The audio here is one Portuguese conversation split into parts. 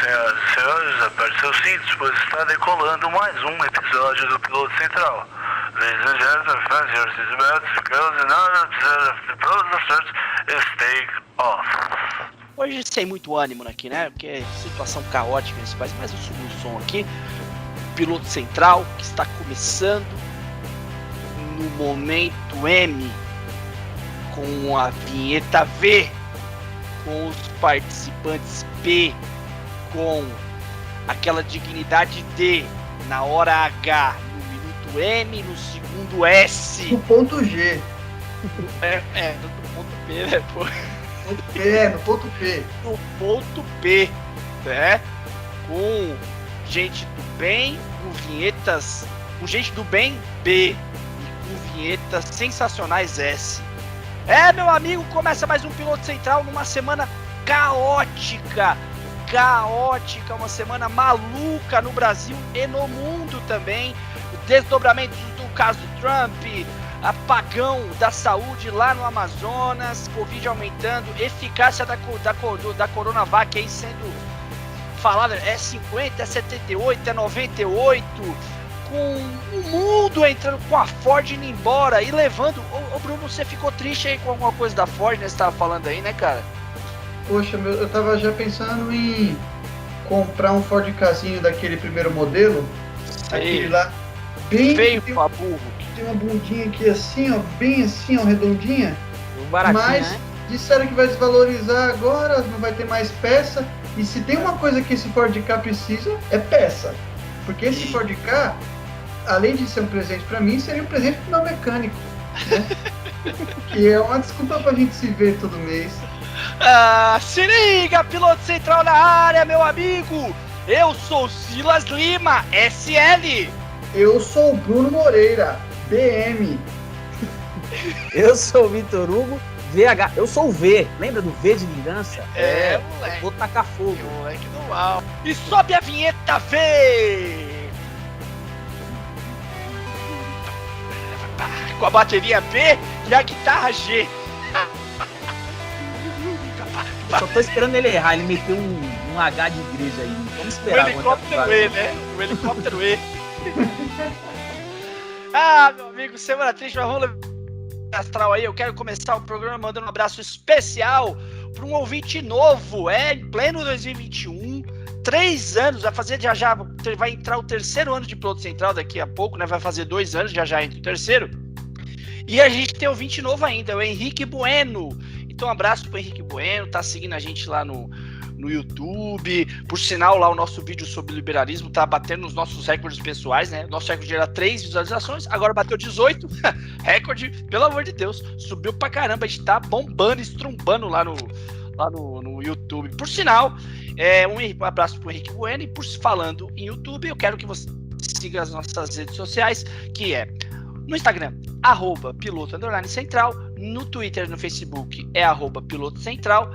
Senhoras e senhores, aperte seus cintos, pois está decolando mais um episódio do Piloto Central. Ladies and gentlemen, fasten your seatbelts, because in order to the process is take off. Hoje sem muito ânimo aqui, né? Porque é situação caótica nesse país, mas eu subo o som aqui. Piloto Central, que está começando no momento M, com a vinheta V, com os participantes P, com aquela dignidade D na hora H, no minuto M, no segundo S. No ponto G. No ponto P, né, pô? No ponto P. No ponto P, né? Com gente do bem, com vinhetas, com gente do bem B, e com vinhetas sensacionais S. Meu amigo, começa mais um Piloto Central numa semana caótica, uma semana maluca no Brasil e no mundo também. Desdobramentos do caso Trump, apagão da saúde lá no Amazonas, Covid aumentando, eficácia da Coronavac aí sendo falada, é 50, é 78, é 98, com o mundo entrando, com a Ford indo embora e levando. Ô Bruno, você ficou triste aí com alguma coisa da Ford, né? Você tava falando aí, né, cara? Poxa, eu tava já pensando em comprar um Ford Casinho daquele primeiro modelo, aquele lá, bem feio pra burro. Tem uma bundinha aqui assim, ó, bem assim, ó, redondinha. Mas né? disseram que vai desvalorizar agora, não vai ter mais peça. E se tem uma coisa que esse Ford Ka precisa, é peça. Porque esse Ford Ka, além de ser um presente pra mim, seria um presente pro meu mecânico, né? Que é uma desculpa pra gente se ver todo mês. Se liga, Piloto Central na área, meu amigo! Eu sou Silas Lima, SL! Eu sou o Bruno Moreira, BM. Eu sou o Vitor Hugo, VH. Eu sou o V, lembra do V de vingança? Moleque. Vou tacar fogo. Moleque do mal. E sobe a vinheta V! Com a bateria B e a guitarra G. Só tô esperando ele errar, ele meteu um H de igreja aí. Vamos esperar. O helicóptero E, né? O helicóptero E. Meu amigo, semana triste, mas vamos levar astral aí. Eu quero começar o programa mandando um abraço especial para um ouvinte novo, em pleno 2021, 3 anos, vai entrar o terceiro ano de Piloto Central daqui a pouco, né? Vai fazer 2 anos, já entra o terceiro. E a gente tem ouvinte novo ainda, o Henrique Bueno. Então, um abraço pro Henrique Bueno, tá seguindo a gente lá no YouTube. Por sinal, lá o nosso vídeo sobre liberalismo tá batendo nos nossos recordes pessoais, né? Nosso recorde era 3 visualizações, agora bateu 18. Recorde, pelo amor de Deus, subiu pra caramba. A gente tá bombando, estrumbando lá no YouTube. Por sinal, um abraço pro Henrique Bueno. E falando em YouTube, eu quero que você siga as nossas redes sociais, que é no Instagram, @piloto_central, no Twitter e no Facebook é @piloto central,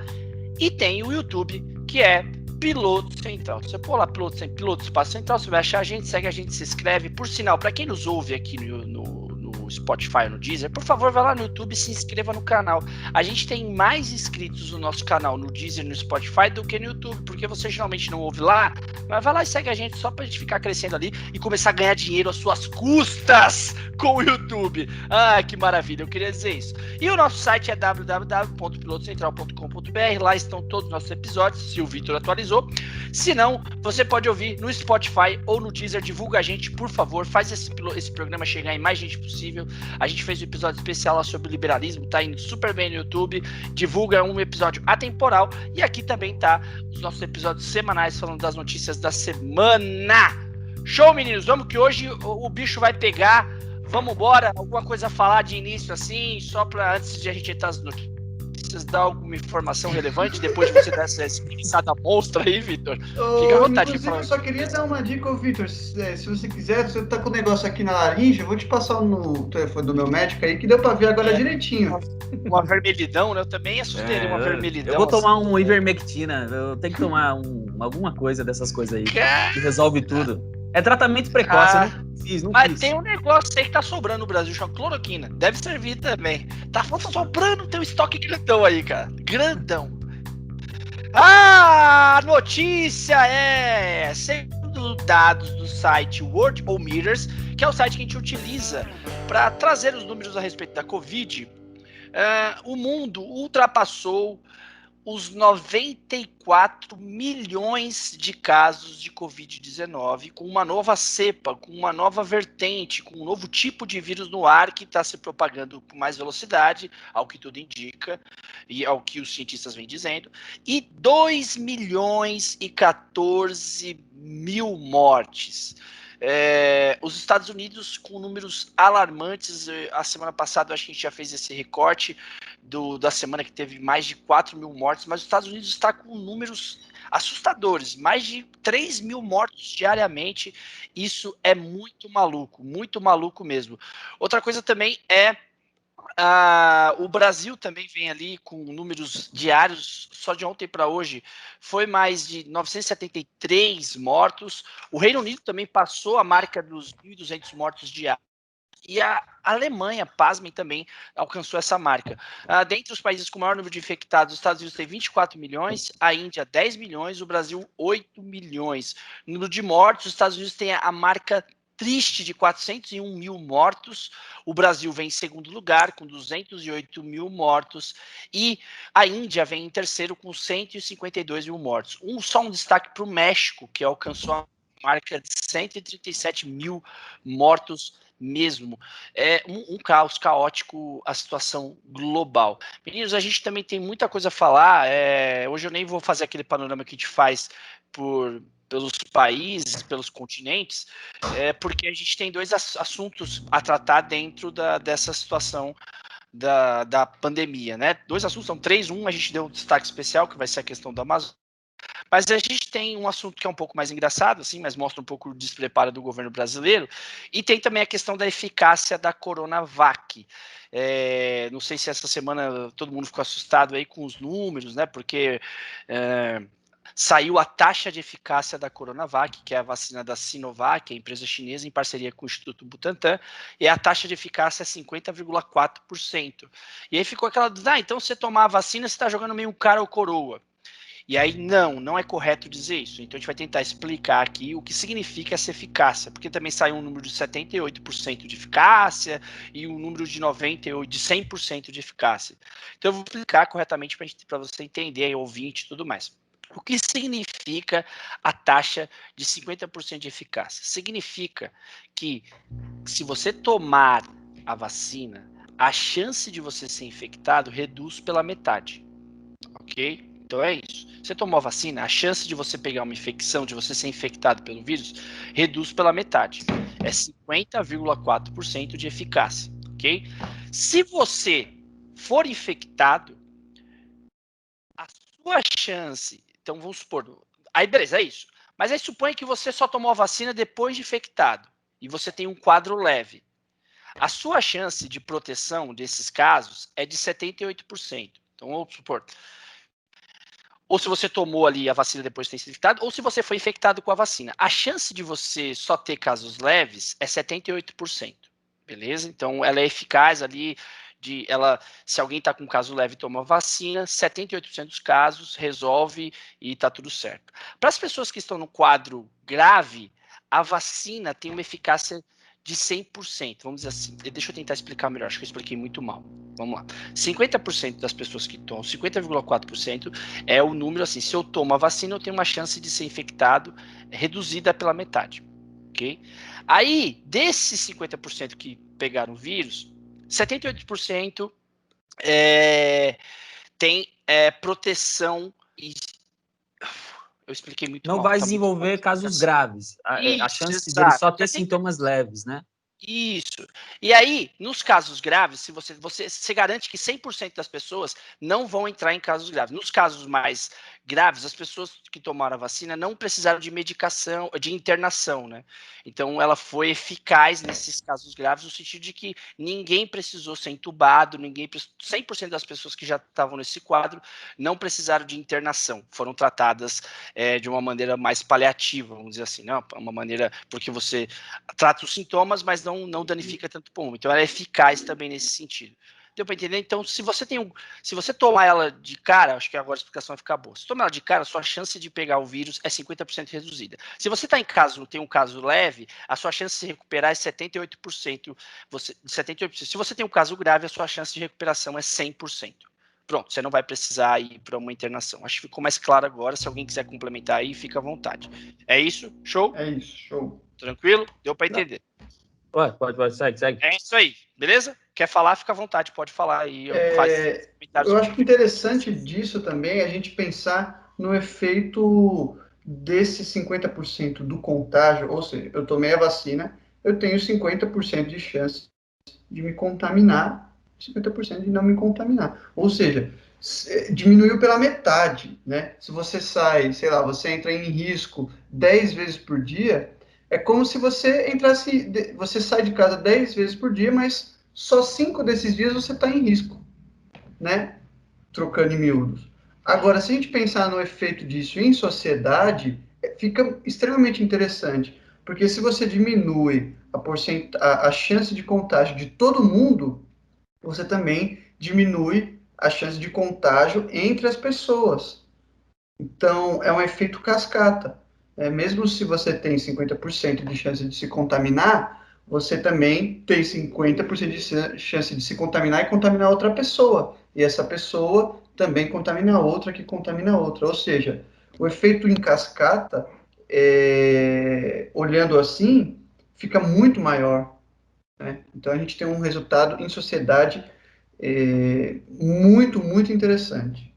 e tem o YouTube, que é Piloto Central. Você pôr lá Piloto Espaço Central, você vai achar a gente, segue a gente, se inscreve. Por sinal, para quem nos ouve aqui no Spotify, no Deezer, por favor, vá lá no YouTube e se inscreva no canal. A gente tem mais inscritos no nosso canal no Deezer e no Spotify do que no YouTube, porque você geralmente não ouve lá, mas vai lá e segue a gente só pra gente ficar crescendo ali e começar a ganhar dinheiro às suas custas com o YouTube. Que maravilha, eu queria dizer isso. E o nosso site é www.pilotocentral.com.br, lá estão todos os nossos episódios, se o Vitor atualizou. Se não, você pode ouvir no Spotify ou no Deezer. Divulga a gente, por favor, faz esse programa chegar em mais gente possível. A gente fez um episódio especial lá sobre liberalismo, tá indo super bem no YouTube. Divulga um episódio atemporal. E aqui também tá os nossos episódios semanais falando das notícias da semana. Show, meninos, vamos que hoje o bicho vai pegar. Vamos embora, alguma coisa a falar de início assim, só para antes de a gente entrar nas notícias, dar alguma informação relevante depois de você dar essa espreguiçada monstra aí, Vitor? Fica à vontade. Inclusive, eu só queria dar uma dica, Vitor. Se você quiser, você tá com o negócio aqui na laringe, eu vou te passar no telefone do meu médico aí, que deu pra ver agora direitinho. Uma vermelhidão, né? Eu também assustei uma vermelhidão. Eu vou tomar um ivermectina, eu tenho que tomar alguma coisa dessas coisas aí, que resolve tudo. É tratamento precoce, né? Mas tem um negócio aí que tá sobrando no Brasil, chama cloroquina. Deve servir também. Tá sobrando, tem um estoque grandão aí, cara. Grandão. A notícia é, segundo dados do site Worldometers, que é o site que a gente utiliza para trazer os números a respeito da Covid, o mundo ultrapassou os 94 milhões de casos de Covid-19, com uma nova cepa, com uma nova vertente, com um novo tipo de vírus no ar que está se propagando com mais velocidade, ao que tudo indica, e ao que os cientistas vêm dizendo, e 2 milhões e 14 mil mortes. Os Estados Unidos com números alarmantes. A semana passada eu acho que a gente já fez esse recorte da semana que teve mais de 4 mil mortes, mas os Estados Unidos está com números assustadores, mais de 3 mil mortos diariamente. Isso é muito maluco mesmo. Outra coisa também é o Brasil também vem ali com números diários, só de ontem para hoje foi mais de 973 mortos. O Reino Unido também passou a marca dos 1.200 mortos diários. E a Alemanha, pasmem, também alcançou essa marca. Dentre os países com maior número de infectados, os Estados Unidos tem 24 milhões, a Índia 10 milhões, o Brasil 8 milhões. No número de mortos, os Estados Unidos tem a marca triste de 401 mil mortos, o Brasil vem em segundo lugar com 208 mil mortos e a Índia vem em terceiro com 152 mil mortos. Só um destaque para o México, que alcançou a marca de 137 mil mortos mesmo. É um caos caótico a situação global. Meninos, a gente também tem muita coisa a falar. Hoje eu nem vou fazer aquele panorama que a gente faz pelos países, pelos continentes, porque a gente tem dois assuntos a tratar dentro dessa situação da pandemia, né? Dois assuntos, são três. A gente deu um destaque especial, que vai ser a questão da Amazônia. Mas a gente tem um assunto que é um pouco mais engraçado, assim, mas mostra um pouco o despreparo do governo brasileiro, e tem também a questão da eficácia da Coronavac. Não sei se essa semana todo mundo ficou assustado aí com os números, né? Porque saiu a taxa de eficácia da Coronavac, que é a vacina da Sinovac, a empresa chinesa, em parceria com o Instituto Butantan, e a taxa de eficácia é 50,4%. E aí ficou aquela dúvida, então você tomar a vacina, você está jogando meio cara ou coroa. E aí, não é correto dizer isso. Então, a gente vai tentar explicar aqui o que significa essa eficácia, porque também saiu um número de 78% de eficácia e um número de 98%, de 100% de eficácia. Então, eu vou explicar corretamente para você entender, ouvinte e tudo mais. O que significa a taxa de 50% de eficácia? Significa que, se você tomar a vacina, a chance de você ser infectado reduz pela metade, ok? Então é isso. Você tomou a vacina, a chance de você pegar uma infecção, de você ser infectado pelo vírus, reduz pela metade. É 50,4% de eficácia, ok? Se você for infectado, a sua chance... Então vamos supor... Aí beleza, é isso. Mas aí suponha que você só tomou a vacina depois de infectado e você tem um quadro leve. A sua chance de proteção desses casos é de 78%. Então vamos supor... Ou se você tomou ali a vacina depois de ter sido infectado, ou se você foi infectado com a vacina. A chance de você só ter casos leves é 78%, beleza? Então, ela é eficaz ali, se alguém está com caso leve e toma a vacina, 78% dos casos resolve e está tudo certo. Para as pessoas que estão no quadro grave, a vacina tem uma eficácia de 100%, vamos dizer assim. Deixa eu tentar explicar melhor, acho que eu expliquei muito mal. Vamos lá. 50% das pessoas que tomam, 50,4% é o número assim, se eu tomo a vacina, eu tenho uma chance de ser infectado reduzida pela metade, ok? Aí, desses 50% que pegaram o vírus, 78% tem proteção e... Eu expliquei muito mal. Não vai desenvolver casos graves. A chance dele só ter sintomas leves, né? Isso. E aí, nos casos graves, se você garante que 100% das pessoas não vão entrar em casos graves. Nos casos mais graves, as pessoas que tomaram a vacina não precisaram de medicação, de internação, né? Então, ela foi eficaz nesses casos graves, no sentido de que ninguém precisou ser entubado, 100% das pessoas que já estavam nesse quadro não precisaram de internação, foram tratadas de uma maneira mais paliativa, vamos dizer assim, não, uma maneira porque você trata os sintomas, mas não danifica tanto o pulmão. Então, ela é eficaz também nesse sentido. Deu para entender? Então, se você tomar ela de cara, acho que agora a explicação vai ficar boa. Se tomar ela de cara, a sua chance de pegar o vírus é 50% reduzida. Se você está tem um caso leve, a sua chance de se recuperar é 78%. 78%. Se você tem um caso grave, a sua chance de recuperação é 100%. Pronto, você não vai precisar ir para uma internação. Acho que ficou mais claro agora. Se alguém quiser complementar aí, fica à vontade. É isso? Show? É isso, show. Tranquilo? Deu para entender. Pode, segue. É isso aí, beleza? Quer falar, fica à vontade, pode falar aí. Eu acho que interessante disso também é a gente pensar no efeito desse 50% do contágio, ou seja, eu tomei a vacina, eu tenho 50% de chance de me contaminar, 50% de não me contaminar. Ou seja, diminuiu pela metade, né? Se você sai, sei lá, você entra em risco 10 vezes por dia, é como se você você sai de casa 10 vezes por dia, mas só 5 desses dias você está em risco, né? Trocando em miúdos. Agora, se a gente pensar no efeito disso em sociedade, fica extremamente interessante, porque se você diminui a chance de contágio de todo mundo, você também diminui a chance de contágio entre as pessoas. Então, é um efeito cascata. Mesmo se você tem 50% de chance de se contaminar, você também tem 50% de chance de se contaminar e contaminar outra pessoa. E essa pessoa também contamina outra que contamina outra. Ou seja, o efeito em cascata, olhando assim, fica muito maior, né? Então, a gente tem um resultado em sociedade muito, muito interessante.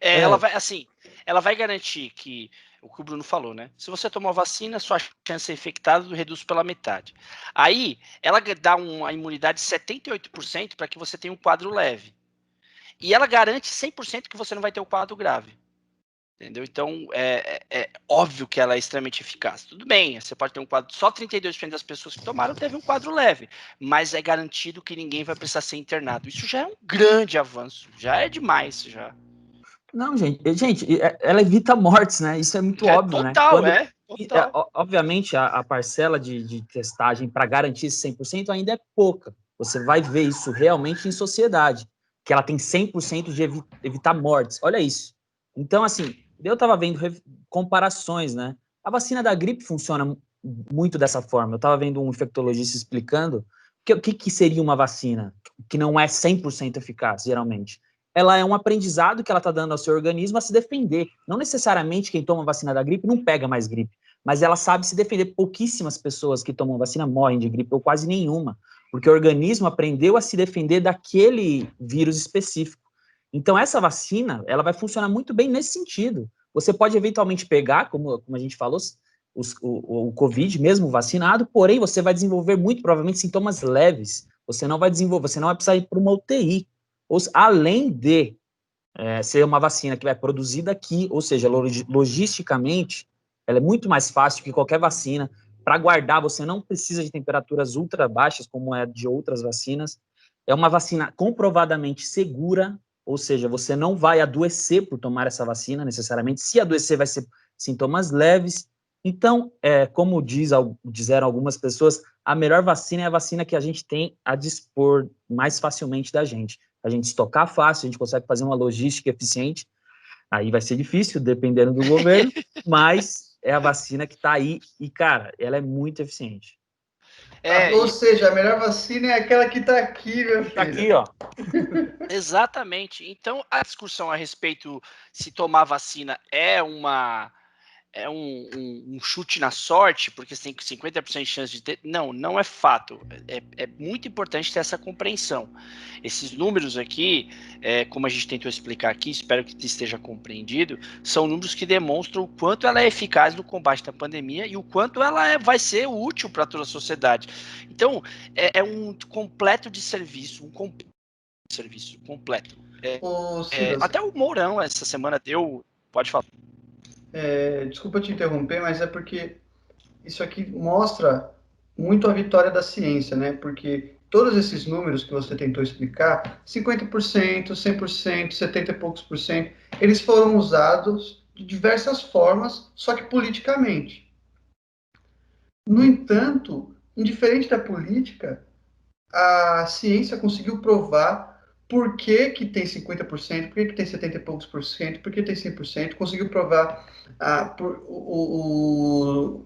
Ela vai garantir que o Bruno falou, né? Se você tomar vacina, sua chance de ser infectado reduz pela metade. Aí, ela dá uma imunidade de 78% para que você tenha um quadro leve. E ela garante 100% que você não vai ter o quadro grave. Entendeu? Então, é óbvio que ela é extremamente eficaz. Tudo bem, você pode ter um quadro, só 32% das pessoas que tomaram teve um quadro leve, mas é garantido que ninguém vai precisar ser internado. Isso já é um grande avanço, já é demais, já. Não, gente, ela evita mortes, né? Isso é muito óbvio, né? Total. Obviamente, a parcela de testagem para garantir esse 100% ainda é pouca. Você vai ver isso realmente em sociedade, que ela tem 100% de evitar mortes. Olha isso. Então, assim, eu estava vendo comparações, né? A vacina da gripe funciona muito dessa forma. Eu estava vendo um infectologista explicando o que seria uma vacina que não é 100% eficaz, geralmente. Ela é um aprendizado que ela está dando ao seu organismo a se defender. Não necessariamente quem toma vacina da gripe não pega mais gripe, mas ela sabe se defender. Pouquíssimas pessoas que tomam vacina morrem de gripe, ou quase nenhuma, porque o organismo aprendeu a se defender daquele vírus específico. Então, essa vacina, ela vai funcionar muito bem nesse sentido. Você pode eventualmente pegar, como a gente falou, o Covid, mesmo vacinado, porém, você vai desenvolver muito provavelmente sintomas leves. Você não vai precisar ir para uma UTI. Além de ser uma vacina que vai produzida aqui, ou seja, logisticamente, ela é muito mais fácil que qualquer vacina. Para guardar, você não precisa de temperaturas ultra baixas, como é de outras vacinas. É uma vacina comprovadamente segura, ou seja, você não vai adoecer por tomar essa vacina, necessariamente. Se adoecer, vai ser sintomas leves. Então, como disseram algumas pessoas, a melhor vacina é a vacina que a gente tem a dispor mais facilmente da gente. A gente estocar fácil, a gente consegue fazer uma logística eficiente. Aí vai ser difícil, dependendo do governo, mas é a vacina que está aí e, cara, ela é muito eficiente. Ou seja, a melhor vacina é aquela que está aqui, meu filho. Está aqui, ó. Exatamente. Então, a discussão a respeito se tomar vacina é um chute na sorte, porque você tem 50% de chance de ter. Não é fato. É muito importante ter essa compreensão. Esses números aqui, como a gente tentou explicar aqui, espero que esteja compreendido, são números que demonstram o quanto ela é eficaz no combate da pandemia e o quanto ela vai ser útil para toda a sociedade. Então, é um completo de serviço, serviço completo. Até o Mourão essa semana deu. Pode falar. Desculpa te interromper, mas é porque isso aqui mostra muito a vitória da ciência, né? Porque todos esses números que você tentou explicar, 50%, 100%, 70 e poucos por cento, eles foram usados de diversas formas, só que politicamente. No entanto, indiferente da política, a ciência conseguiu provar por que que tem 50%, por que que tem 70 e poucos por cento, por que tem 100%, conseguiu provar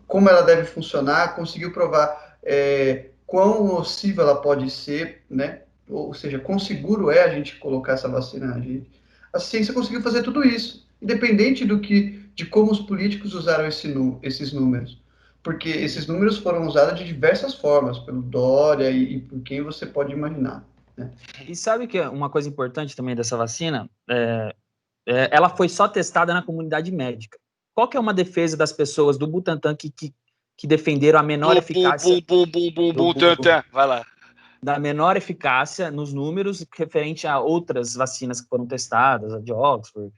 como ela deve funcionar, conseguiu provar quão nociva ela pode ser, né? Ou seja, quão seguro é a gente colocar essa vacina na gente. A ciência conseguiu fazer tudo isso, independente de como os políticos usaram esses números. Porque esses números foram usados de diversas formas, pelo Dória e por quem você pode imaginar, né? E sabe que uma coisa importante também dessa vacina? Ela foi só testada na comunidade médica. Qual que é uma defesa das pessoas do Butantan que defenderam a menor eficácia Tantan. Vai lá. da menor eficácia nos números referente a outras vacinas que foram testadas, a de Oxford,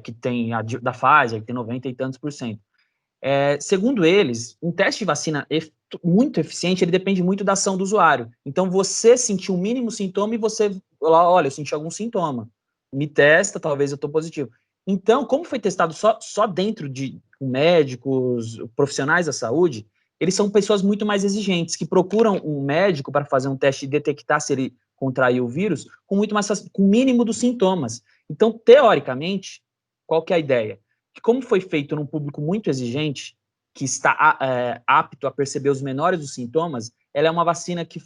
que tem a da Pfizer, que tem 90 e tantos por cento. Segundo eles, um teste de vacina muito eficiente, ele depende muito da ação do usuário. Então, você sentiu o mínimo sintoma e você, olha, eu senti algum sintoma. Me testa, talvez eu estou positivo. Então, como foi testado só dentro de médicos, profissionais da saúde, eles são pessoas muito mais exigentes, que procuram um médico para fazer um teste e detectar se ele contraiu o vírus com com o mínimo dos sintomas. Então, teoricamente, qual que é a ideia? Que como foi feito num público muito exigente, que está apto a perceber os menores dos sintomas, ela é uma vacina que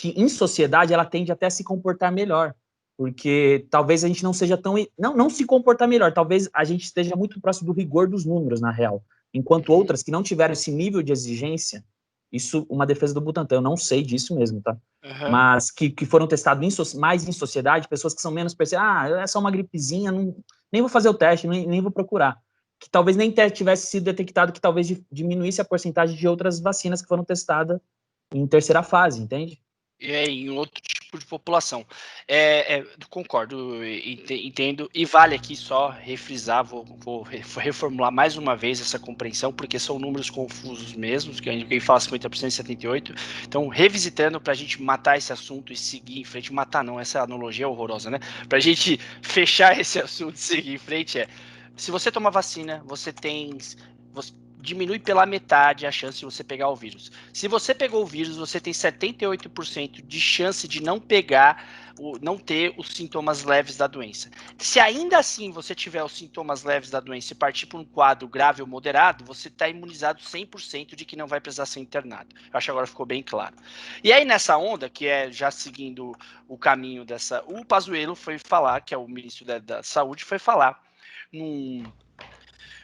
em sociedade, ela tende até a se comportar melhor, porque talvez a gente não seja tão... Não se comportar melhor, talvez a gente esteja muito próximo do rigor dos números, na real. Enquanto outras que não tiveram esse nível de exigência, isso, uma defesa do Butantan, eu não sei disso mesmo, tá? Mas que foram testados mais em sociedade, pessoas que são menos é só uma gripezinha, nem vou fazer o teste, nem vou procurar. Que talvez nem tivesse sido detectado, que talvez diminuísse a porcentagem de outras vacinas que foram testadas em terceira fase, entende? Em outro tipo de população. Concordo, entendo, e vale aqui só refrisar, vou reformular mais uma vez essa compreensão, porque são números confusos mesmo, que a gente fala 50% e 78%, então revisitando para a gente matar esse assunto e seguir em frente, matar não, essa analogia é horrorosa, né? Para a gente fechar esse assunto e seguir em frente, se você toma vacina, você diminui pela metade a chance de você pegar o vírus. Se você pegou o vírus, você tem 78% de chance de não ter os sintomas leves da doença. Se ainda assim você tiver os sintomas leves da doença e partir para um quadro grave ou moderado, você está imunizado 100% de que não vai precisar ser internado. Eu acho que agora ficou bem claro. E aí nessa onda, que é já seguindo o caminho dessa... O Pazuello foi falar, que é o ministro da Saúde, foi falar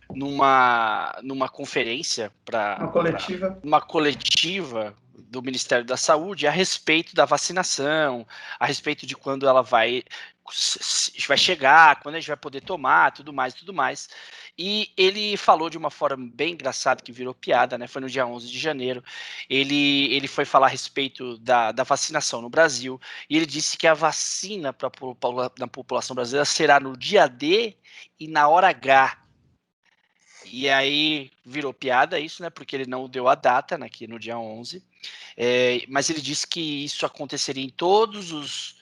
numa conferência uma coletiva do Ministério da Saúde a respeito da vacinação, a respeito de quando ela vai chegar, quando a gente vai poder tomar, tudo mais. E ele falou de uma forma bem engraçada, que virou piada, né? Foi no dia 11 de janeiro. Ele foi falar a respeito da vacinação no Brasil, e ele disse que a vacina na população brasileira será no dia D e na hora H. E aí virou piada isso, né? Porque ele não deu a data, né, aqui no dia 11. Mas ele disse que isso aconteceria em todos os...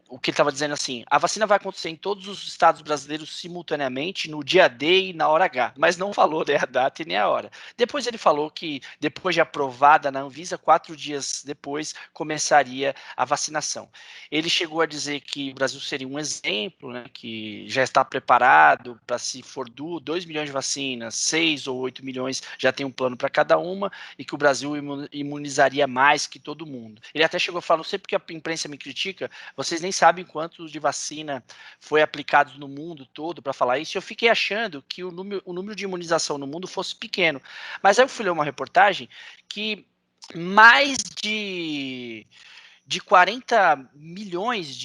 O que ele estava dizendo assim, a vacina vai acontecer em todos os estados brasileiros simultaneamente, no dia D e na hora H, mas não falou nem a data e nem a hora. Depois ele falou que, depois de aprovada na Anvisa, 4 dias depois, começaria a vacinação. Ele chegou a dizer que o Brasil seria um exemplo, né, que já está preparado para, se for 2 milhões de vacinas, 6 ou 8 milhões já tem um plano para cada uma, e que o Brasil imunizaria mais que todo mundo. Ele até chegou a falar, não sei porque a imprensa me critica, vocês nem sabem quantos de vacina foi aplicado no mundo todo para falar isso. Eu fiquei achando que o número de imunização no mundo fosse pequeno. Mas aí eu fui ler uma reportagem que mais de 40 milhões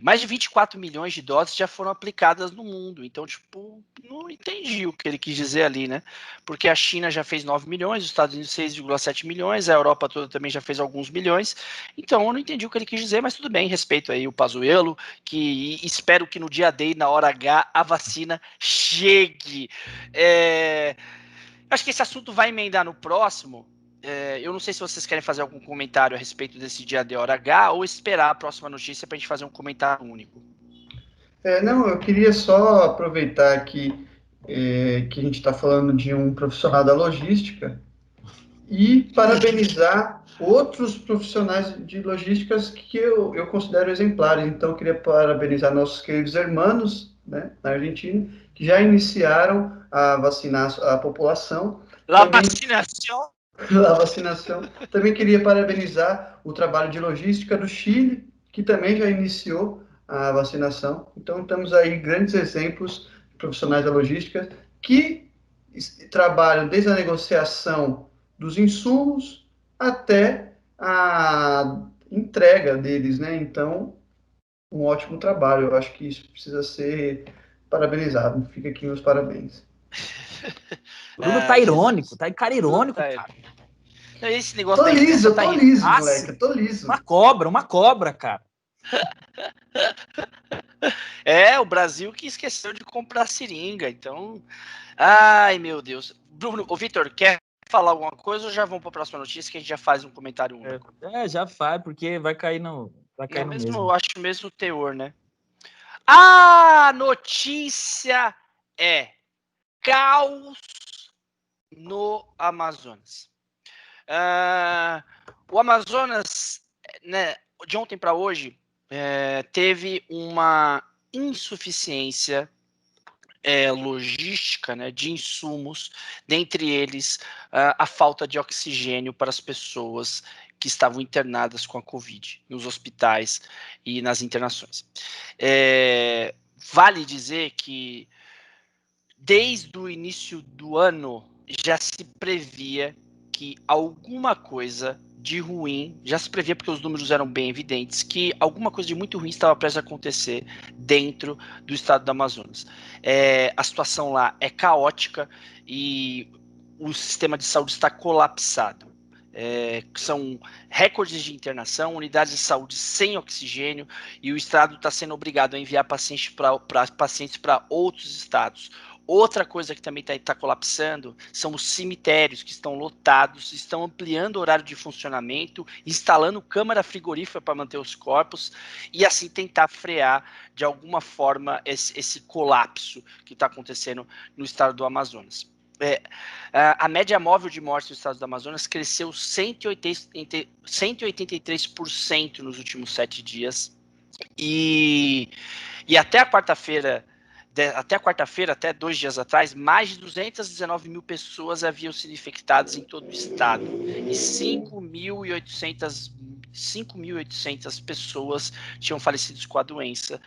mais de 24 milhões de doses já foram aplicadas no mundo. Então, tipo, não entendi o que ele quis dizer ali, né? Porque a China já fez 9 milhões, os Estados Unidos 6,7 milhões, a Europa toda também já fez alguns milhões. Então, eu não entendi o que ele quis dizer, mas tudo bem, respeito aí o Pazuello, que espero que no dia D, na hora H, a vacina chegue. Acho que esse assunto vai emendar no próximo. Eu não sei se vocês querem fazer algum comentário a respeito desse dia de hora H ou esperar a próxima notícia para a gente fazer um comentário único. Não, eu queria só aproveitar que a gente está falando de um profissional da logística e parabenizar outros profissionais de logísticas que eu considero exemplares. Então, eu queria parabenizar nossos queridos irmãos, né, na Argentina, que já iniciaram a vacinar a população. La Também vacinação. a vacinação. Também queria parabenizar o trabalho de logística do Chile, que também já iniciou a vacinação. Então, temos aí grandes exemplos de profissionais da logística que trabalham desde a negociação dos insumos até a entrega deles, né? Então, um ótimo trabalho. Eu acho que isso precisa ser parabenizado. Fica aqui meus parabéns. Bruno tá irônico, Jesus. tá cara irônico, Puta, cara. esse negócio Tô da liso, imprensa eu tá tô liso, Nossa, moleque, eu tô liso. uma cobra, cara. o Brasil que esqueceu de comprar seringa, então, ai meu Deus. Bruno, ô Vitor, quer falar alguma coisa ou já vamos para a próxima notícia que a gente já faz um comentário único? Já faz, porque vai cair Não, no mesmo, eu mesmo. acho mesmo teor, né? A notícia é caos no Amazonas. O Amazonas, né, de ontem para hoje, teve uma insuficiência logística, né, de insumos, dentre eles a falta de oxigênio para as pessoas que estavam internadas com a Covid, nos hospitais e nas internações. Vale dizer que desde o início do ano já se previa que alguma coisa de ruim, já se previa porque os números eram bem evidentes, que alguma coisa de muito ruim estava prestes a acontecer dentro do estado do Amazonas. A situação lá é caótica e o sistema de saúde está colapsado. São recordes de internação, unidades de saúde sem oxigênio, e o estado está sendo obrigado a enviar pacientes para outros estados. Outra coisa que também está colapsando são os cemitérios que estão lotados, estão ampliando o horário de funcionamento, instalando câmara frigorífica para manter os corpos e assim tentar frear de alguma forma esse colapso que está acontecendo no estado do Amazonas. A média móvel de mortes no estado do Amazonas cresceu 183% nos últimos 7 dias e até a quarta-feira, até 2 dias atrás, mais de 219 mil pessoas haviam sido infectadas em todo o estado e 5.800 pessoas tinham falecido com a doença.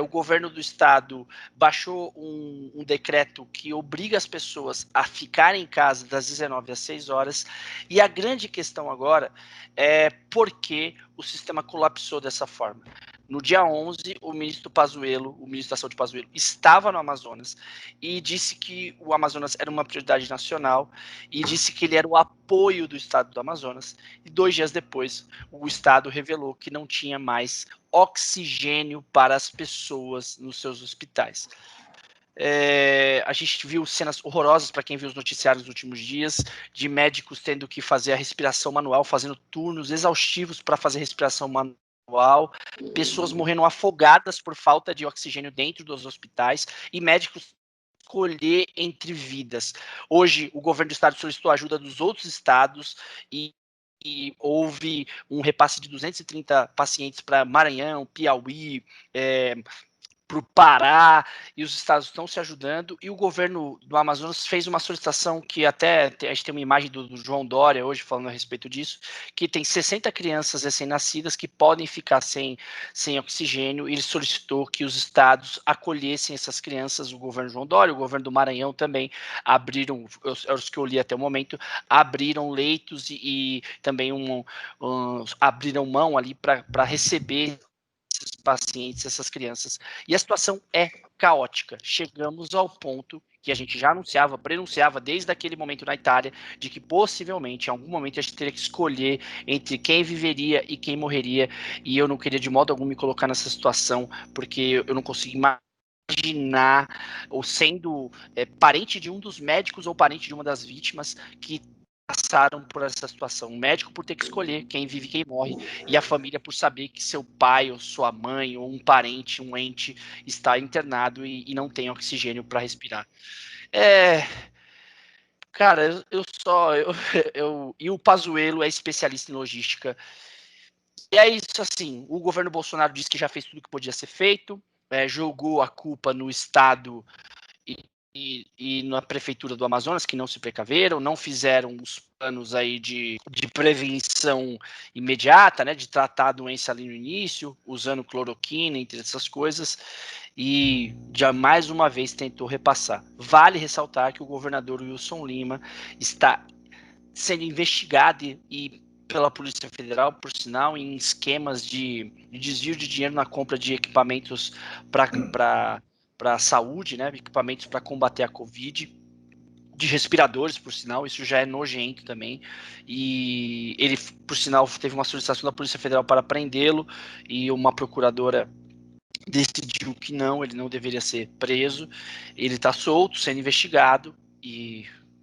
O governo do estado baixou um decreto que obriga as pessoas a ficarem em casa das 19 às 6 horas, e a grande questão agora é por que o sistema colapsou dessa forma. No dia 11, o ministro da Saúde Pazuello, estava no Amazonas e disse que o Amazonas era uma prioridade nacional e disse que ele era o apoio do estado do Amazonas. E 2 dias depois, o estado revelou que não tinha mais oxigênio para as pessoas nos seus hospitais. A gente viu cenas horrorosas para quem viu os noticiários nos últimos dias, de médicos tendo que fazer a respiração manual, fazendo turnos exaustivos para fazer respiração manual, pessoas morrendo afogadas por falta de oxigênio dentro dos hospitais e médicos escolher entre vidas. Hoje, o governo do estado solicitou ajuda dos outros estados e houve um repasse de 230 pacientes para Maranhão, Piauí, para o Pará, e os estados estão se ajudando, e o governo do Amazonas fez uma solicitação que até a gente tem uma imagem do João Dória hoje falando a respeito disso, que tem 60 crianças recém-nascidas que podem ficar sem oxigênio, e ele solicitou que os estados acolhessem essas crianças, o governo João Dória, o governo do Maranhão também abriram, os que eu li até o momento, abriram leitos e também abriram mão ali para receber esses pacientes, essas crianças. E a situação é caótica. Chegamos ao ponto que a gente já prenunciava desde aquele momento na Itália, de que possivelmente, em algum momento, a gente teria que escolher entre quem viveria e quem morreria, e eu não queria de modo algum me colocar nessa situação, porque eu não consigo imaginar, ou sendo parente de um dos médicos ou parente de uma das vítimas que passaram por essa situação. O médico por ter que escolher quem vive e quem morre, e a família por saber que seu pai ou sua mãe ou um parente, um ente está internado e não tem oxigênio para respirar. Cara, e o Pazuello é especialista em logística. E é isso, assim, o governo Bolsonaro disse que já fez tudo que podia ser feito, jogou a culpa no Estado e na prefeitura do Amazonas, que não se precaveram, não fizeram os planos aí de prevenção imediata, né, de tratar a doença ali no início, usando cloroquina, entre essas coisas, e já mais uma vez tentou repassar. Vale ressaltar que o governador Wilson Lima está sendo investigado pela Polícia Federal, por sinal, em esquemas de desvio de dinheiro na compra de equipamentos para a saúde, né? Equipamentos para combater a Covid, de respiradores, por sinal, isso já é nojento também. E ele, por sinal, teve uma solicitação da Polícia Federal para prendê-lo e uma procuradora decidiu que não, ele não deveria ser preso. Ele está solto, sendo investigado,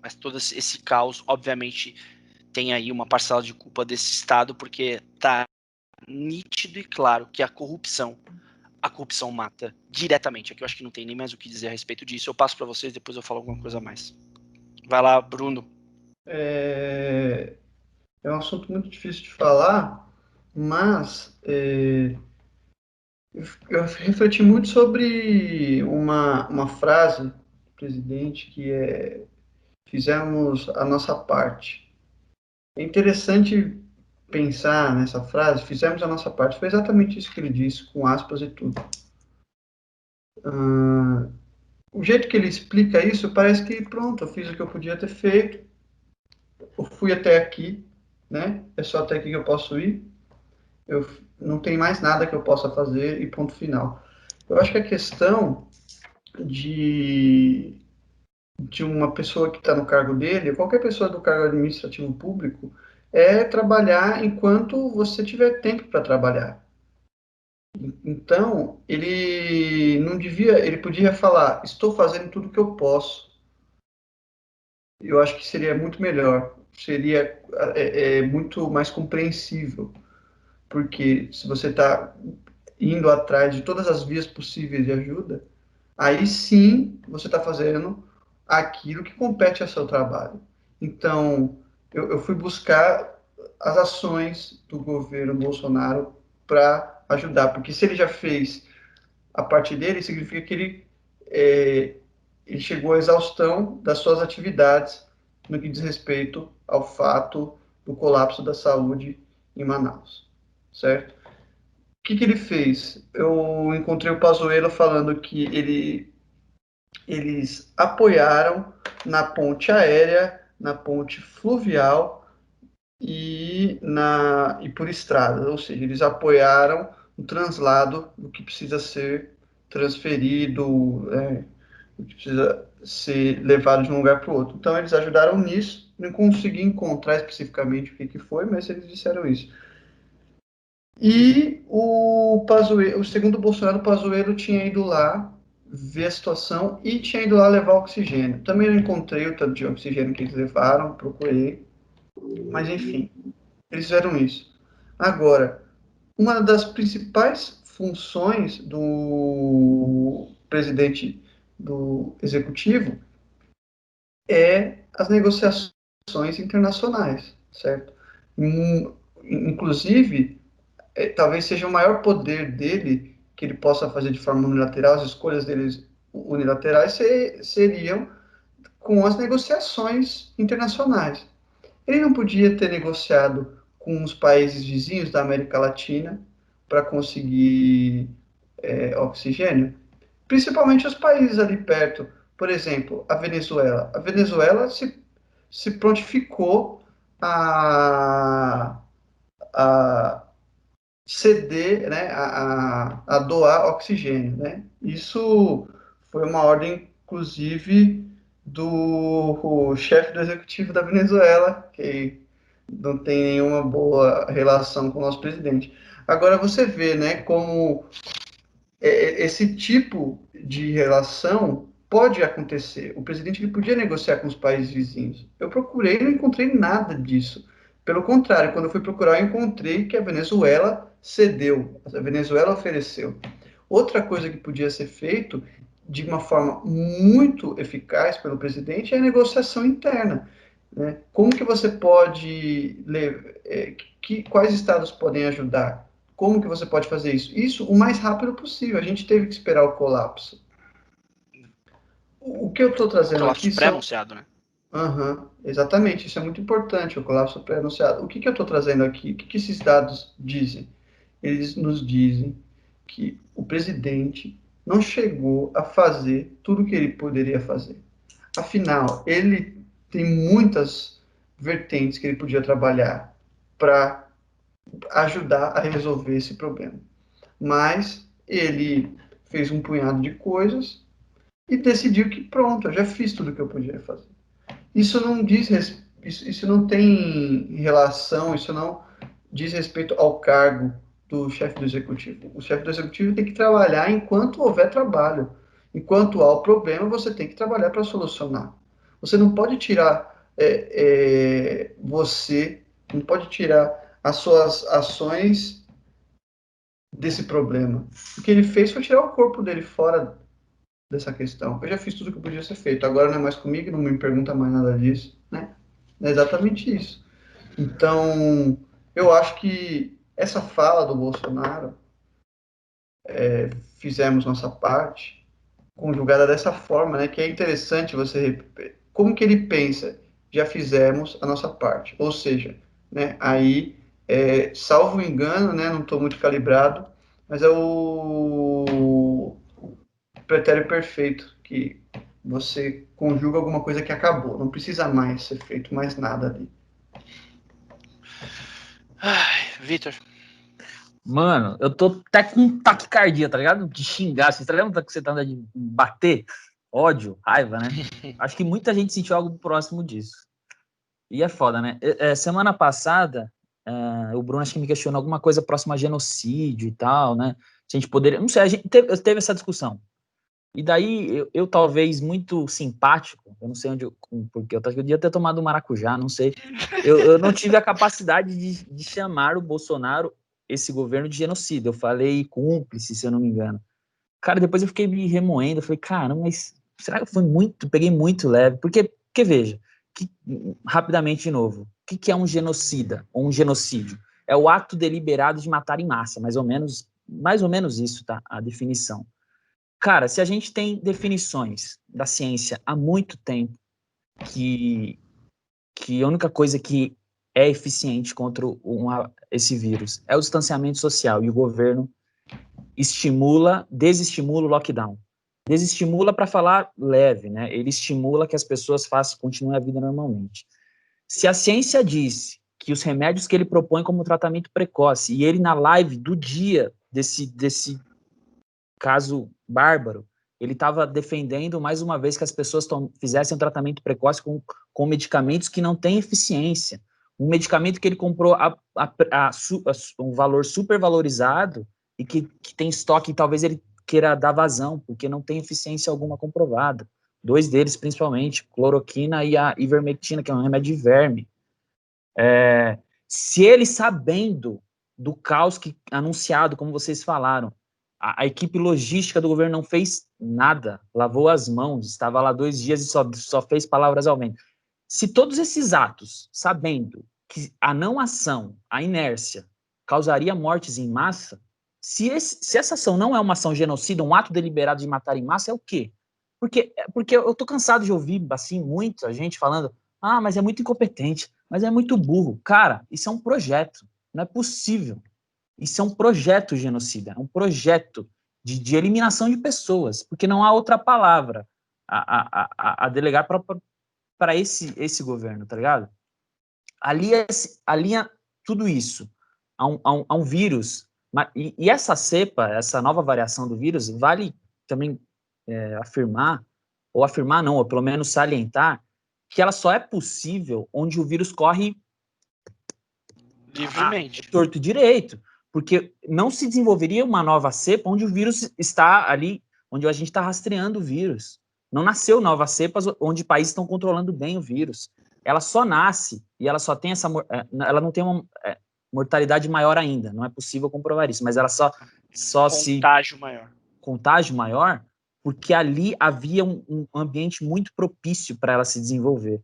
mas todo esse caos, obviamente, tem aí uma parcela de culpa desse Estado, porque tá nítido e claro que a corrupção mata diretamente. Aqui eu acho que não tem nem mais o que dizer a respeito disso. Eu passo para vocês, depois eu falo alguma coisa a mais. Vai lá, Bruno. É um assunto muito difícil de falar, mas eu refleti muito sobre uma frase do presidente que é: fizemos a nossa parte. É interessante pensar nessa frase, fizemos a nossa parte. Foi exatamente isso que ele disse, com aspas e tudo. O jeito que ele explica isso, parece que, pronto, eu fiz o que eu podia ter feito, eu fui até aqui, né? É só até aqui que eu posso ir, eu não tem mais nada que eu possa fazer e ponto final. Eu acho que a questão de uma pessoa que está no cargo dele, qualquer pessoa do cargo administrativo público, é trabalhar enquanto você tiver tempo para trabalhar. Então, ele não devia, ele podia falar: estou fazendo tudo que eu posso. Eu acho que seria muito melhor, seria muito mais compreensível, porque se você está indo atrás de todas as vias possíveis de ajuda, aí sim você está fazendo aquilo que compete ao seu trabalho. Então, eu fui buscar as ações do governo Bolsonaro para ajudar, porque se ele já fez a parte dele, significa que ele chegou à exaustão das suas atividades no que diz respeito ao fato do colapso da saúde em Manaus, certo? O que ele fez? Eu encontrei o Pazuello falando que eles apoiaram na ponte aérea, na ponte fluvial e por estrada, ou seja, eles apoiaram o translado do que precisa ser transferido, o que precisa ser levado de um lugar para o outro. Então, eles ajudaram nisso. Não consegui encontrar especificamente o que foi, mas eles disseram isso. E o Pazuello, o segundo Bolsonaro, o Pazuello tinha ido lá ver a situação e tinha ido lá levar oxigênio. Também não encontrei o tanto de oxigênio que eles levaram, procurei. Mas, enfim, eles fizeram isso. Agora, uma das principais funções do presidente do executivo é as negociações internacionais, certo? Inclusive, talvez seja o maior poder dele que ele possa fazer de forma unilateral, as escolhas deles unilaterais seriam com as negociações internacionais. Ele não podia ter negociado com os países vizinhos da América Latina para conseguir oxigênio, principalmente os países ali perto. Por exemplo, a Venezuela. A Venezuela se prontificou a ceder, né, a doar oxigênio, né? Isso foi uma ordem, inclusive, do chefe do executivo da Venezuela, que não tem nenhuma boa relação com o nosso presidente. Agora você vê, né, como esse tipo de relação pode acontecer. O presidente ele podia negociar com os países vizinhos. Eu procurei e não encontrei nada disso. Pelo contrário, quando eu fui procurar, eu encontrei que a Venezuela cedeu, a Venezuela ofereceu. Outra coisa que podia ser feito de uma forma muito eficaz pelo presidente é a negociação interna. Né? Como que você pode... quais estados podem ajudar? Como que você pode fazer isso? Isso o mais rápido possível. A gente teve que esperar o colapso. O que eu estou trazendo Colapso aqui são... pré-anunciado, né? Exatamente, isso é muito importante, o colapso pré-anunciado. O que eu estou trazendo aqui? O que esses dados dizem? Eles nos dizem que o presidente não chegou a fazer tudo o que ele poderia fazer. Afinal, ele tem muitas vertentes que ele podia trabalhar para ajudar a resolver esse problema. Mas ele fez um punhado de coisas e decidiu que pronto, eu já fiz tudo o que eu podia fazer. Isso não diz isso não tem relação, isso não diz respeito ao cargo do chefe do executivo. O chefe do executivo tem que trabalhar enquanto houver trabalho. Enquanto há o problema, você tem que trabalhar para solucionar. Você não pode tirar você não pode tirar as suas ações desse problema. O que ele fez foi tirar o corpo dele fora dessa questão. Eu já fiz tudo que podia ser feito. Agora não é mais comigo, não me pergunta mais nada disso, né? É exatamente isso. Então, eu acho que essa fala do Bolsonaro, fizemos nossa parte, conjugada dessa forma, né? Que é interessante você... Como que ele pensa? Já fizemos a nossa parte. Ou seja, né? Aí, salvo engano, né? Não estou muito calibrado, mas é o pretérito perfeito, que você conjuga alguma coisa que acabou. Não precisa mais ser feito mais nada ali. Ai, Vitor. Mano, eu tô até com taquicardia, tá ligado? De xingar, você tá ligado que você tá de bater? Ódio, raiva, né? Acho que muita gente sentiu algo próximo disso. E é foda, né? Semana passada, o Bruno acho que me questionou alguma coisa próxima a genocídio e tal, né? Se a gente poderia... Não sei, a gente teve essa discussão. E daí, eu talvez muito simpático, eu não sei onde, porque eu podia ter tomado maracujá, não sei. Eu não tive a capacidade de chamar o Bolsonaro, esse governo, de genocida. Eu falei cúmplice, se eu não me engano. Cara, depois eu fiquei me remoendo, eu falei, cara, mas será que foi muito, peguei muito leve? Porque veja, rapidamente de novo, o que é um genocida ou um genocídio? É o ato deliberado de matar em massa, mais ou menos isso, tá? A definição. Cara, se a gente tem definições da ciência há muito tempo que a única coisa que é eficiente contra esse vírus é o distanciamento social, e o governo desestimula o lockdown. Desestimula para falar leve, né? Ele estimula que as pessoas continuem a vida normalmente. Se a ciência diz que os remédios que ele propõe como tratamento precoce, e ele na live do dia desse caso bárbaro, ele estava defendendo mais uma vez que as pessoas fizessem um tratamento precoce com medicamentos que não têm eficiência. Um medicamento que ele comprou um valor super valorizado e que tem estoque, e talvez ele queira dar vazão, porque não tem eficiência alguma comprovada. 2 deles, principalmente, cloroquina e a ivermectina, que é um remédio de verme. Se ele, sabendo do caos anunciado, como vocês falaram, a equipe logística do governo não fez nada, lavou as mãos, estava lá 2 dias e só fez palavras ao vento. Se todos esses atos, sabendo que a não ação, a inércia, causaria mortes em massa, se essa ação não é uma ação genocida, um ato deliberado de matar em massa, é o quê? Porque eu tô cansado de ouvir, assim, muita gente falando, mas é muito incompetente, mas é muito burro. Cara, isso é um projeto, não é possível. Isso é um projeto genocida, é um projeto de eliminação de pessoas, porque não há outra palavra a delegar para esse governo, tá ligado? Alinha tudo isso a um vírus, e essa cepa, essa nova variação do vírus, vale também afirmar não, ou pelo menos salientar, que ela só é possível onde o vírus corre livremente, torto e direito, porque não se desenvolveria uma nova cepa onde o vírus está ali, onde a gente está rastreando o vírus. Não nasceu novas cepas onde países estão controlando bem o vírus. Ela só nasce e ela só tem ela não tem uma mortalidade maior ainda. Não é possível comprovar isso, mas ela só contágio maior. Contágio maior porque ali havia um ambiente muito propício para ela se desenvolver,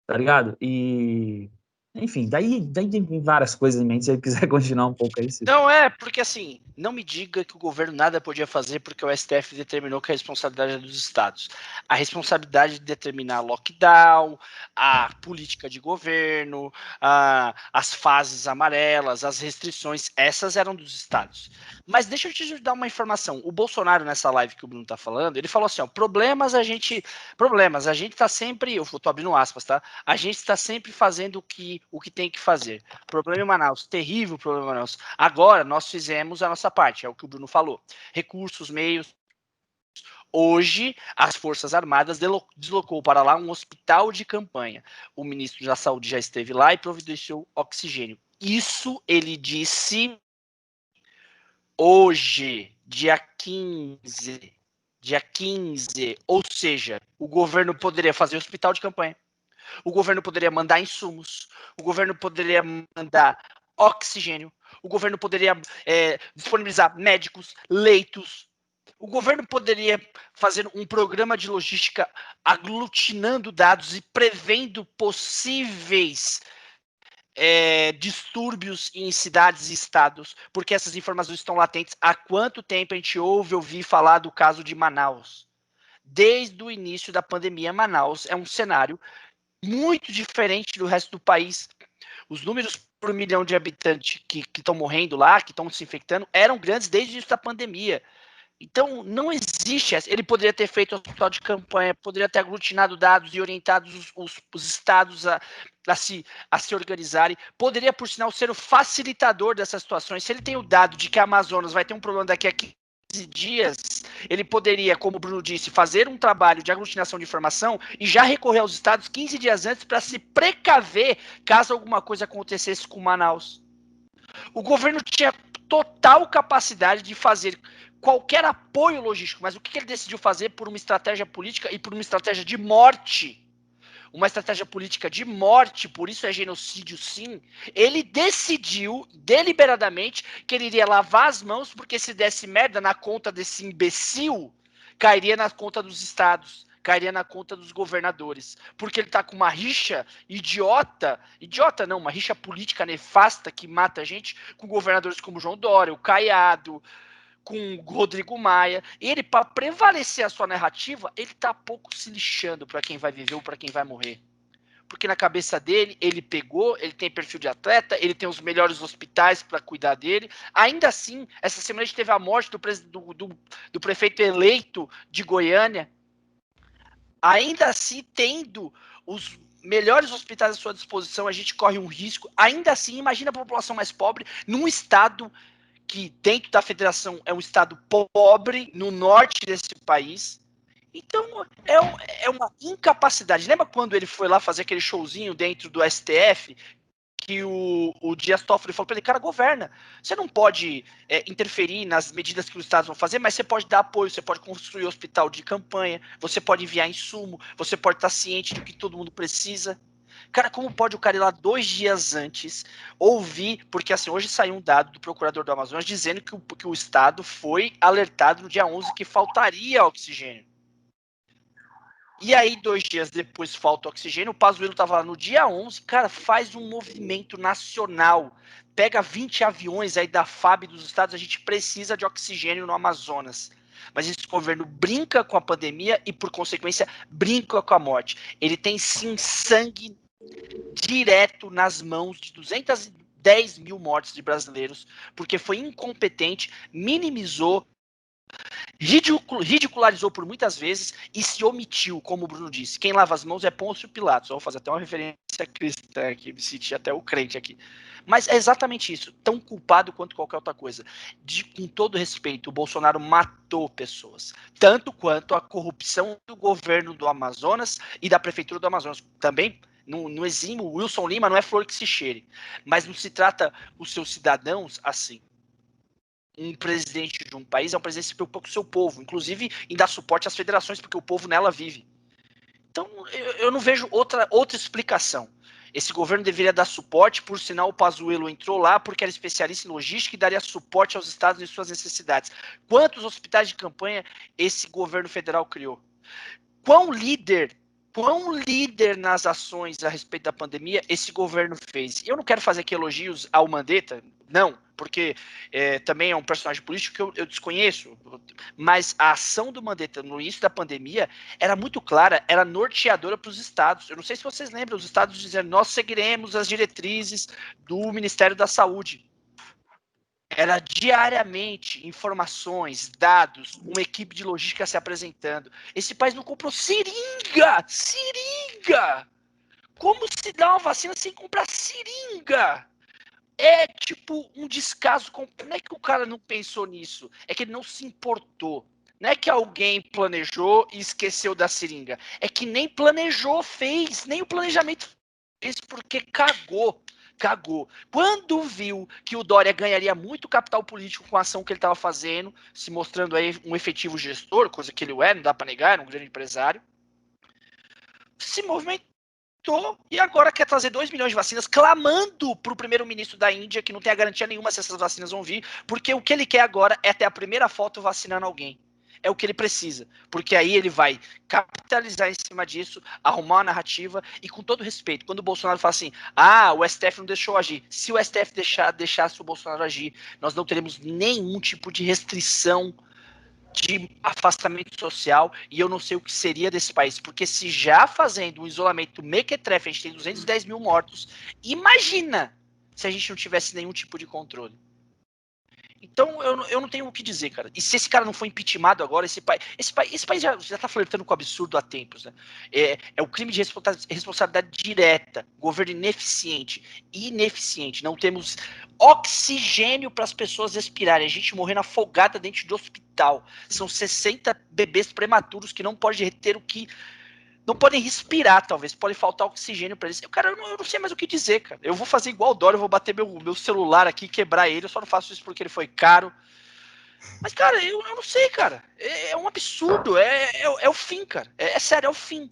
tá ligado? E, enfim, daí tem várias coisas em mente, se ele quiser continuar um pouco aí. Não é, porque assim, não me diga que o governo nada podia fazer porque o STF determinou que a responsabilidade é dos estados. A responsabilidade de determinar lockdown, a política de governo, as fases amarelas, as restrições, essas eram dos estados. Mas deixa eu te dar uma informação. O Bolsonaro, nessa live que o Bruno tá falando, ele falou assim, ó, problemas, a gente tá sempre, eu tô abrindo aspas, tá? A gente tá sempre fazendo o que tem que fazer. Problema em Manaus, terrível problema em Manaus. Agora, nós fizemos a nossa parte, é o que o Bruno falou. Recursos, meios. Hoje, as Forças Armadas deslocou para lá um hospital de campanha. O ministro da Saúde já esteve lá e providenciou oxigênio. Isso ele disse hoje, dia 15. Dia 15. Ou seja, o governo poderia fazer hospital de campanha. O governo poderia mandar insumos. O governo poderia mandar oxigênio. O governo poderia disponibilizar médicos, leitos. O governo poderia fazer um programa de logística aglutinando dados e prevendo possíveis distúrbios em cidades e estados, porque essas informações estão latentes. Há quanto tempo a gente ouvir falar do caso de Manaus? Desde o início da pandemia, Manaus é um cenário muito diferente do resto do país. Os números por milhão de habitantes que estão morrendo lá, que estão se infectando, eram grandes desde o início da pandemia. Então, não existe essa. Ele poderia ter feito hospital de campanha, poderia ter aglutinado dados e orientado os estados a se organizarem. Poderia, por sinal, ser o facilitador dessas situações. Se ele tem o dado de que a Amazonas vai ter um problema daqui a 15 dias, ele poderia, como o Bruno disse, fazer um trabalho de aglutinação de informação e já recorrer aos estados 15 dias antes para se precaver caso alguma coisa acontecesse com Manaus. O governo tinha total capacidade de fazer qualquer apoio logístico, mas o que ele decidiu fazer por uma estratégia política e por uma estratégia de morte? Uma estratégia política de morte, por isso é genocídio sim, ele decidiu deliberadamente que ele iria lavar as mãos, porque se desse merda na conta desse imbecil, cairia na conta dos estados, cairia na conta dos governadores, porque ele tá com uma rixa idiota não, uma rixa política nefasta que mata a gente, com governadores como João Dória, o Caiado, com o Rodrigo Maia. Ele, para prevalecer a sua narrativa, ele tá pouco se lixando para quem vai viver ou para quem vai morrer. Porque na cabeça dele, ele tem perfil de atleta, ele tem os melhores hospitais para cuidar dele. Ainda assim, essa semana a gente teve a morte do prefeito eleito de Goiânia. Ainda assim, tendo os melhores hospitais à sua disposição, a gente corre um risco. Ainda assim, imagina a população mais pobre num estado que dentro da federação é um estado pobre, no norte desse país. Então, é uma incapacidade. Lembra quando ele foi lá fazer aquele showzinho dentro do STF, que o Dias Toffoli falou para ele, cara, governa. Você não pode interferir nas medidas que os estados vão fazer, mas você pode dar apoio, você pode construir hospital de campanha, você pode enviar insumo, você pode estar ciente do que todo mundo precisa. Cara, como pode o cara ir lá 2 dias antes ouvir, porque assim, hoje saiu um dado do procurador do Amazonas dizendo que o estado foi alertado no dia 11 que faltaria oxigênio. E aí, 2 dias depois, falta oxigênio, o Pazuello estava lá no dia 11, cara, faz um movimento nacional, pega 20 aviões aí da FAB dos estados, a gente precisa de oxigênio no Amazonas. Mas esse governo brinca com a pandemia e, por consequência, brinca com a morte. Ele tem, sim, sangue direto nas mãos de 210 mil mortes de brasileiros, porque foi incompetente, minimizou, ridicularizou por muitas vezes e se omitiu, como o Bruno disse. Quem lava as mãos é Pôncio Pilatos. Eu vou fazer até uma referência cristã aqui, me senti até o crente aqui. Mas é exatamente isso, tão culpado quanto qualquer outra coisa. Com todo respeito, o Bolsonaro matou pessoas, tanto quanto a corrupção do governo do Amazonas e da prefeitura do Amazonas. Também, no exímio, o Wilson Lima não é flor que se cheire, mas não se trata os seus cidadãos assim. Um presidente de um país é um presidente que se preocupa com o seu povo, inclusive em dar suporte às federações, porque o povo nela vive. Então, eu não vejo outra explicação. Esse governo deveria dar suporte, por sinal o Pazuello entrou lá porque era especialista em logística e daria suporte aos estados em suas necessidades. Quantos hospitais de campanha esse governo federal criou? Quão líder nas ações a respeito da pandemia esse governo fez? Eu não quero fazer aqui elogios ao Mandetta, não, porque também é um personagem político que eu desconheço, mas a ação do Mandetta no início da pandemia era muito clara, era norteadora para os estados. Eu não sei se vocês lembram, os estados dizendo, nós seguiremos as diretrizes do Ministério da Saúde. Era diariamente informações, dados, uma equipe de logística se apresentando. Esse país não comprou seringa! Seringa! Como se dá uma vacina sem comprar seringa? É tipo um descaso. Não é que o cara não pensou nisso, é que ele não se importou. Não é que alguém planejou e esqueceu da seringa. É que nem planejou, fez, nem o planejamento fez porque cagou. Quando viu que o Dória ganharia muito capital político com a ação que ele estava fazendo, se mostrando aí um efetivo gestor, coisa que ele é, não dá para negar, era um grande empresário, se movimentou e agora quer trazer 2 milhões de vacinas, clamando para o primeiro-ministro da Índia, que não tem a garantia nenhuma se essas vacinas vão vir, porque o que ele quer agora é ter a primeira foto vacinando alguém. É o que ele precisa, porque aí ele vai capitalizar em cima disso, arrumar uma narrativa, e com todo respeito, quando o Bolsonaro fala assim, o STF não deixou agir, se o STF deixasse o Bolsonaro agir, nós não teremos nenhum tipo de restrição de afastamento social, e eu não sei o que seria desse país, porque se já fazendo um isolamento mequetrefe, a gente tem 210 mil mortos, imagina se a gente não tivesse nenhum tipo de controle. Então, eu não tenho o que dizer, cara. E se esse cara não for impeachmentado agora, esse país já tá flertando com o absurdo há tempos, né? É o crime de responsabilidade direta, governo ineficiente. Não temos oxigênio para as pessoas respirarem. A gente morrendo afogada dentro do hospital. São 60 bebês prematuros que não podem reter o que... Não podem respirar, talvez. Pode faltar oxigênio para eles. Eu não sei mais o que dizer, cara. Eu vou fazer igual o Dória, eu vou bater meu celular aqui, quebrar ele. Eu só não faço isso porque ele foi caro. Mas, cara, eu não sei, cara. É um absurdo. É o fim, cara. É sério, é o fim.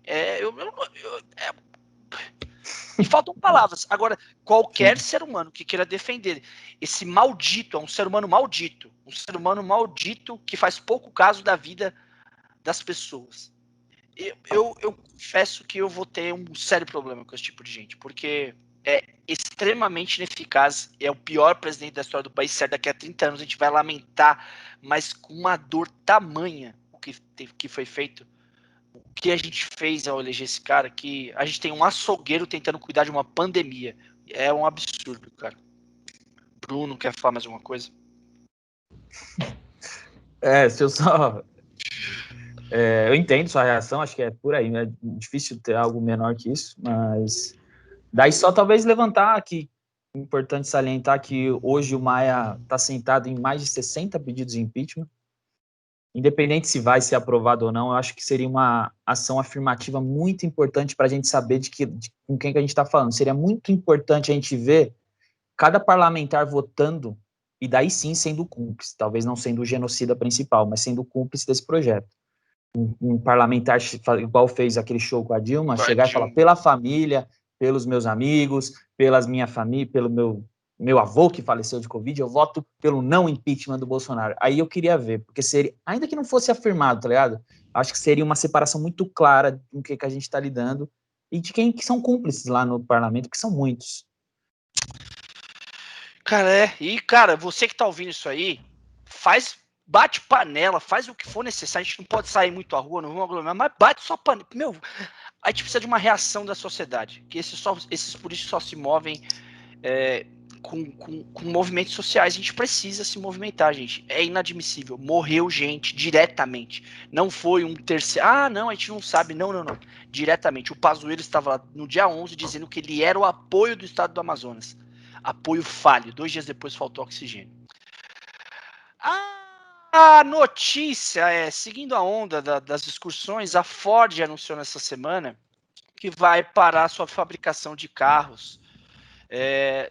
Me faltam palavras. Agora, qualquer ser humano que queira defender esse maldito, é um ser humano maldito. Um ser humano maldito que faz pouco caso da vida das pessoas. Eu confesso que eu vou ter um sério problema com esse tipo de gente, porque é extremamente ineficaz, é o pior presidente da história do país, certo? Daqui a 30 anos a gente vai lamentar, mas com uma dor tamanha o que foi feito, o que a gente fez ao eleger esse cara, que a gente tem um açougueiro tentando cuidar de uma pandemia. É um absurdo, cara. Bruno, quer falar mais alguma coisa? Se eu só... eu entendo sua reação, acho que é por aí, né? É difícil ter algo menor que isso, mas daí só talvez levantar aqui, importante salientar que hoje o Maia está sentado em mais de 60 pedidos de impeachment, independente se vai ser aprovado ou não, eu acho que seria uma ação afirmativa muito importante para a gente saber com quem que a gente está falando. Seria muito importante a gente ver cada parlamentar votando, e daí sim sendo cúmplice, talvez não sendo o genocida principal, mas sendo cúmplice desse projeto. Um parlamentar igual fez aquele show com a Dilma, chegar e falar pela família, pelos meus amigos, pelas minha família, pelo meu avô que faleceu de Covid, eu voto pelo não impeachment do Bolsonaro. Aí eu queria ver, porque seria, ainda que não fosse afirmado, tá ligado? Acho que seria uma separação muito clara com o que a gente está lidando e de quem que são cúmplices lá no parlamento, que são muitos. Cara, e cara, você que tá ouvindo isso aí, bate panela, faz o que for necessário. A gente não pode sair muito à rua, não vamos aglomerar, mas bate só panela. Meu, a gente precisa de uma reação da sociedade. Que esses políticos só se movem com movimentos sociais. A gente precisa se movimentar, gente. É inadmissível. Morreu gente diretamente. Não foi um terceiro. Não, a gente não sabe. Não. Diretamente. O Pazuello estava lá no dia 11 dizendo que ele era o apoio do estado do Amazonas. Apoio falho. 2 dias depois faltou oxigênio. A notícia seguindo a onda das discussões, a Ford anunciou nessa semana que vai parar sua fabricação de carros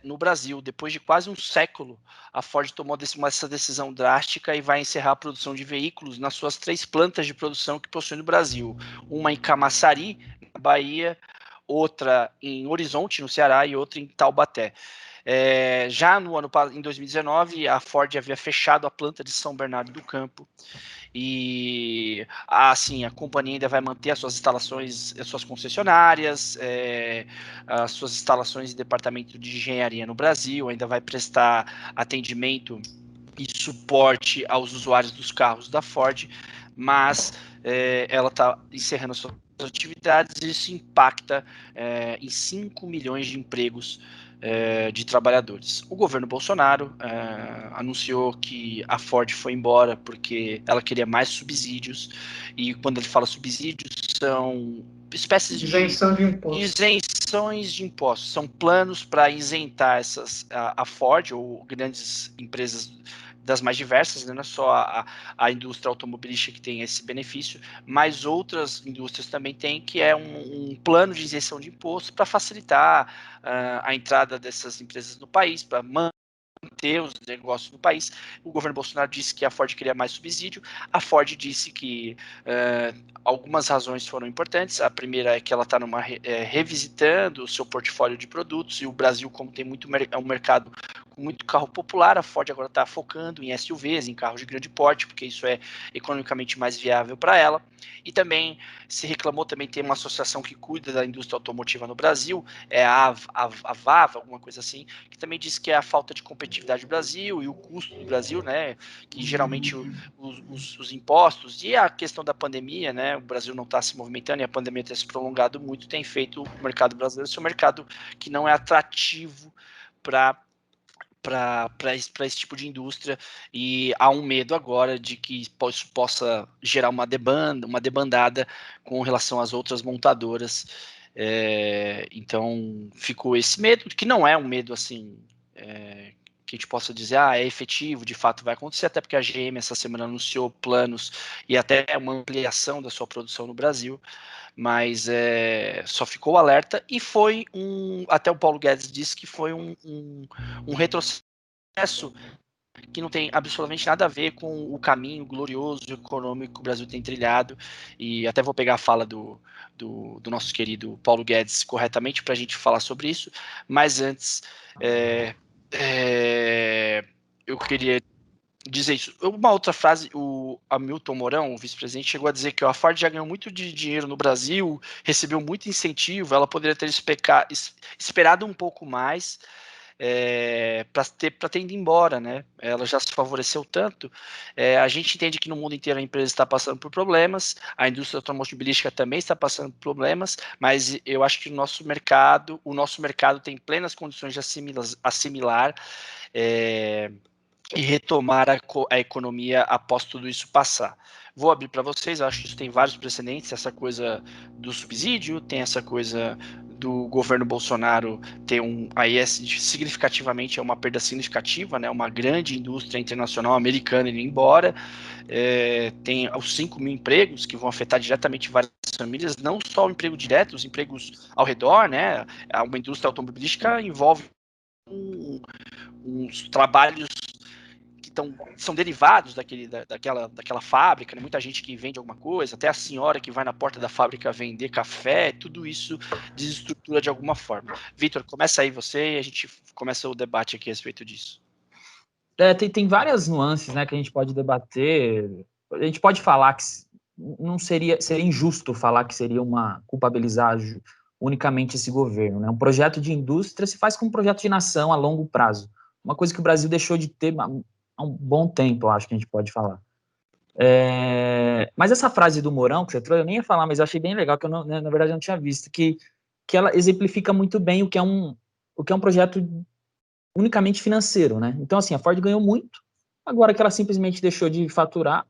no Brasil. Depois de quase um século, a Ford tomou essa decisão drástica e vai encerrar a produção de veículos nas suas 3 plantas de produção que possui no Brasil. Uma em Camaçari, na Bahia, outra em Horizonte, no Ceará, e outra em Taubaté. Já em 2019, a Ford havia fechado a planta de São Bernardo do Campo, e assim, a companhia ainda vai manter as suas instalações, as suas concessionárias, as suas instalações de departamento de engenharia no Brasil, ainda vai prestar atendimento e suporte aos usuários dos carros da Ford, mas ela está encerrando suas atividades, e isso impacta em 5 milhões de empregos de trabalhadores. O governo Bolsonaro anunciou que a Ford foi embora porque ela queria mais subsídios, e quando ele fala subsídios, são espécies de isenções de impostos, são planos para isentar a Ford ou grandes empresas das mais diversas, né? Não é só a indústria automobilística que tem esse benefício, mas outras indústrias também têm, que é um plano de isenção de imposto para facilitar a entrada dessas empresas no país, para manter os negócios no país. O governo Bolsonaro disse que a Ford queria mais subsídio. A Ford disse que algumas razões foram importantes. A primeira é que ela está revisitando o seu portfólio de produtos, e o Brasil, como tem é um mercado com muito carro popular, a Ford agora está focando em SUVs, em carros de grande porte, porque isso é economicamente mais viável para ela. E também se reclamou, também tem uma associação que cuida da indústria automotiva no Brasil, a VAVA, alguma coisa assim, que também diz que é a falta de competitividade do Brasil e o custo do Brasil, né, que geralmente os impostos e a questão da pandemia, né, o Brasil não está se movimentando e a pandemia tem se prolongado muito, tem feito o mercado brasileiro ser um mercado que não é atrativo para esse tipo de indústria, e há um medo agora de que isso possa gerar uma debandada com relação às outras montadoras. Então ficou esse medo, que não é um medo assim que a gente possa dizer, é efetivo, de fato vai acontecer, até porque a GM essa semana anunciou planos e até uma ampliação da sua produção no Brasil, mas só ficou o alerta, e foi até o Paulo Guedes disse que foi um retrocesso que não tem absolutamente nada a ver com o caminho glorioso econômico que o Brasil tem trilhado, e até vou pegar a fala do nosso querido Paulo Guedes corretamente para a gente falar sobre isso, mas antes eu queria dizer isso. Uma outra frase, o Hamilton Mourão, o vice-presidente, chegou a dizer que a Ford já ganhou muito de dinheiro no Brasil, recebeu muito incentivo, ela poderia ter esperado um pouco mais para ter ido embora, né? Ela já se favoreceu tanto. A gente entende que no mundo inteiro a empresa está passando por problemas, a indústria automobilística também está passando por problemas, mas eu acho que o nosso mercado tem plenas condições de assimilar e retomar a economia após tudo isso passar. Vou abrir para vocês, eu acho que isso tem vários precedentes, essa coisa do subsídio, tem essa coisa do governo Bolsonaro ter significativamente, uma perda significativa, né, uma grande indústria internacional americana indo embora, tem os 5 mil empregos que vão afetar diretamente várias famílias, não só o emprego direto, os empregos ao redor, né, uma indústria automobilística envolve uns trabalhos que são derivados daquela fábrica, né? Muita gente que vende alguma coisa, até a senhora que vai na porta da fábrica vender café, tudo isso desestrutura de alguma forma. Vitor, começa aí você e a gente começa o debate aqui a respeito disso. Tem várias nuances, né, que a gente pode debater. A gente pode falar que não seria injusto falar que seria culpabilizar unicamente esse governo, né? Um projeto de indústria se faz como um projeto de nação a longo prazo. Uma coisa que o Brasil deixou de ter há um bom tempo, eu acho que a gente pode falar. Mas essa frase do Mourão que você trouxe, eu nem ia falar, mas eu achei bem legal, que eu na verdade não tinha visto, que ela exemplifica muito bem o que é um projeto unicamente financeiro, né? Então, assim, a Ford ganhou muito, agora que ela simplesmente deixou de faturar,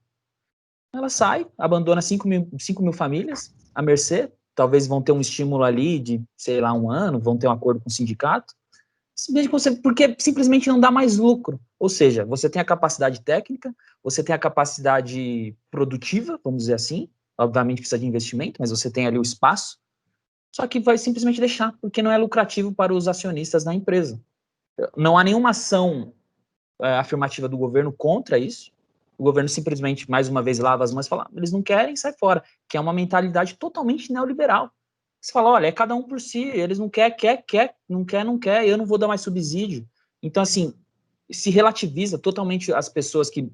ela sai, abandona 5 mil famílias, a mercê, talvez vão ter um estímulo ali de, sei lá, 1 ano, vão ter um acordo com o sindicato, porque simplesmente não dá mais lucro. Ou seja, você tem a capacidade técnica, você tem a capacidade produtiva, vamos dizer assim, obviamente precisa de investimento, mas você tem ali o espaço, só que vai simplesmente deixar, porque não é lucrativo para os acionistas da empresa. Não há nenhuma ação afirmativa do governo contra isso, o governo simplesmente, mais uma vez, lava as mãos e fala, eles não querem, sai fora, que é uma mentalidade totalmente neoliberal. Você fala, olha, é cada um por si, eles não quer, não quer, eu não vou dar mais subsídio. Então, assim, se relativiza totalmente as pessoas que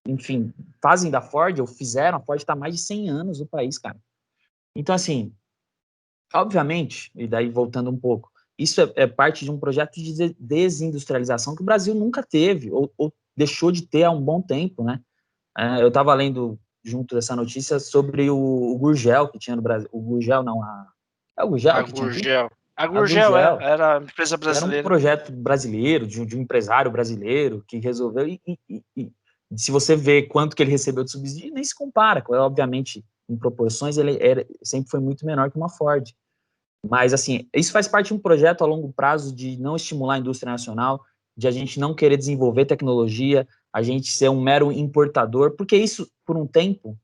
enfim, fazem da Ford, ou fizeram, a Ford está há mais de 100 anos no país, cara. Então, assim, obviamente, e daí voltando um pouco, isso é parte de um projeto de desindustrialização que o Brasil nunca teve, ou deixou de ter há um bom tempo, né? Eu estava lendo, junto dessa notícia, sobre o Gurgel, que tinha no Brasil. O Gurgel, não, é o Gurgel A que tinha aqui? Gurgel. A A Gurgel, Gurgel, era a empresa que era um brasileira. projeto brasileiro, de um empresário brasileiro, que resolveu, e se você vê quanto que ele recebeu de subsídio, nem se compara, obviamente, em proporções, sempre foi muito menor que uma Ford. Mas, assim, isso faz parte de um projeto a longo prazo de não estimular a indústria nacional, de a gente não querer desenvolver tecnologia, a gente ser um mero importador, porque isso, por um tempo,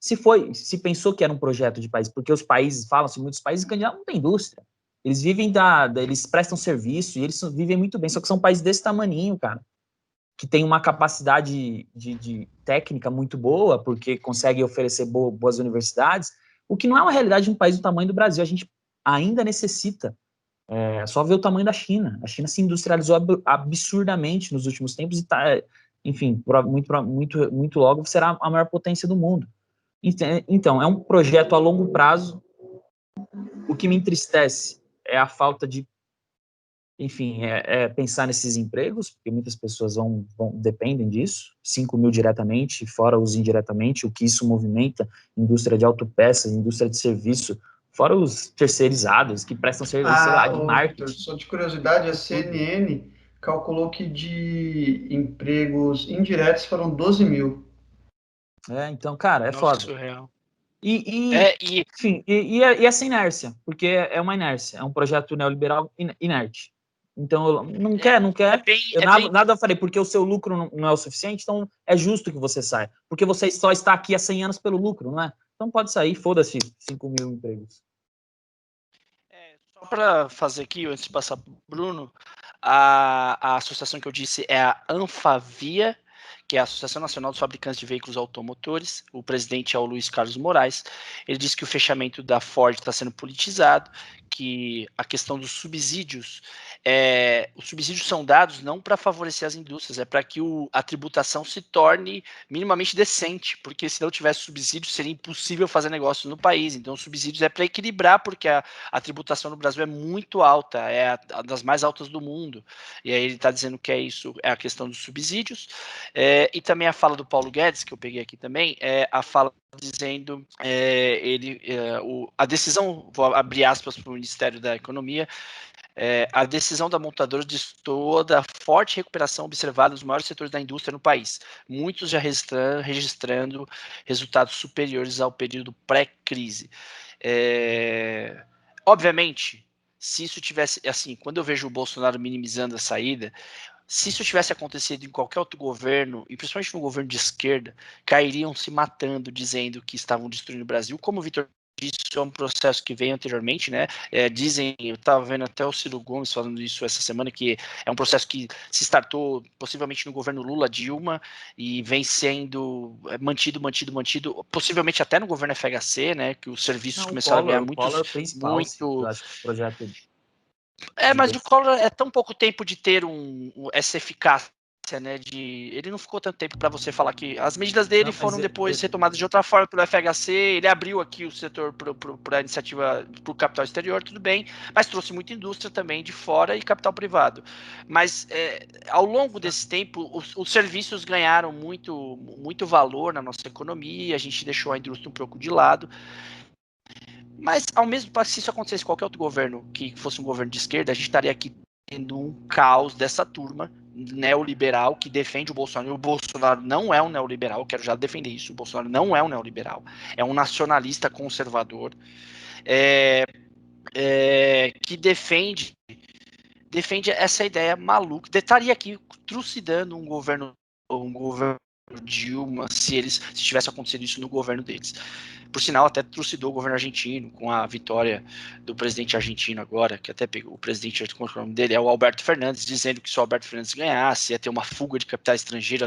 se pensou que era um projeto de país, porque os países, falam-se, muitos países escandinavos não têm indústria. Eles vivem eles prestam serviço e eles vivem muito bem, só que são países desse tamaninho, cara, que tem uma capacidade de técnica muito boa, porque conseguem oferecer boas universidades, o que não é uma realidade de um país do tamanho do Brasil. A gente ainda necessita. É só ver o tamanho da China. A China se industrializou absurdamente nos últimos tempos e está, enfim, muito logo será a maior potência do mundo. Então, é um projeto a longo prazo. O que me entristece é a falta de, enfim, pensar nesses empregos, porque muitas pessoas dependem disso, 5 mil diretamente, fora os indiretamente, o que isso movimenta, indústria de autopeças, indústria de serviço, fora os terceirizados que prestam serviço, sei lá, de Victor, marketing. só de curiosidade, a Tudo. CNN calculou que de empregos indiretos foram 12 mil. Então, cara, é Nossa, foda. surreal. Enfim, e essa inércia, porque é uma inércia, é um projeto neoliberal inerte. Então, não quer, eu é bem. nada falei, porque o seu lucro não é o suficiente, então é justo que você saia. Porque você só está aqui há 100 anos pelo lucro, não é? Então pode sair, foda-se 5 mil empregos. Só para fazer aqui, antes de passar para o Bruno, a associação que eu disse é a Anfavia, que é a Associação Nacional dos Fabricantes de Veículos Automotores. O presidente é o Luiz Carlos Moraes. Ele disse que o fechamento da Ford está sendo politizado, que a questão dos subsídios, os subsídios são dados não para favorecer as indústrias, é para que a tributação se torne minimamente decente, porque se não tivesse subsídios seria impossível fazer negócio no país. Então, os subsídios é para equilibrar, porque a tributação no Brasil é muito alta, é a das mais altas do mundo. E aí ele está dizendo que é a questão dos subsídios. E também a fala do Paulo Guedes, que eu peguei aqui também, é a fala dizendo a decisão, vou abrir aspas para o Ministério da Economia, a decisão da montadora destoou da forte recuperação observada nos maiores setores da indústria no país, muitos já registrando resultados superiores ao período pré-crise. Obviamente, se isso tivesse, assim, quando eu vejo o Bolsonaro minimizando a saída, se isso tivesse acontecido em qualquer outro governo, e principalmente no governo de esquerda, cairiam se matando, dizendo que estavam destruindo o Brasil, como o Vitor disse, isso é um processo que veio anteriormente, né? Dizem, eu estava vendo até o Ciro Gomes falando isso essa semana, que é um processo que se startou possivelmente no governo Lula-Dilma e vem sendo mantido, possivelmente até no governo FHC, né? Que os serviços começaram a ganhar O Collor é o principal, eu acho que esse projeto mas o Collor é tão pouco tempo de ter essa eficácia, né? Ele não ficou tanto tempo para você falar que as medidas dele não, mas foram depois retomadas de outra forma pelo FHC. Ele abriu aqui o setor para a iniciativa para o capital exterior, tudo bem, mas trouxe muita indústria também de fora e capital privado. Mas ao longo desse tempo, os serviços ganharam muito valor na nossa economia. A gente deixou a indústria um pouco de lado. Mas, ao mesmo tempo, se isso acontecesse em qualquer outro governo, que fosse um governo de esquerda, a gente estaria aqui tendo um caos dessa turma neoliberal que defende o Bolsonaro. E o Bolsonaro não é um neoliberal, eu quero já defender isso. O Bolsonaro não é um neoliberal, é um nacionalista conservador que defende essa ideia maluca. Estaria aqui trucidando um governo Dilma se tivesse acontecido isso no governo deles. Por sinal, até trucidou o governo argentino com a vitória do presidente argentino agora, que até pegou o presidente, como é o nome dele, é o Alberto Fernandes, dizendo que se o Alberto Fernandes ganhasse, ia ter uma fuga de capital estrangeiro,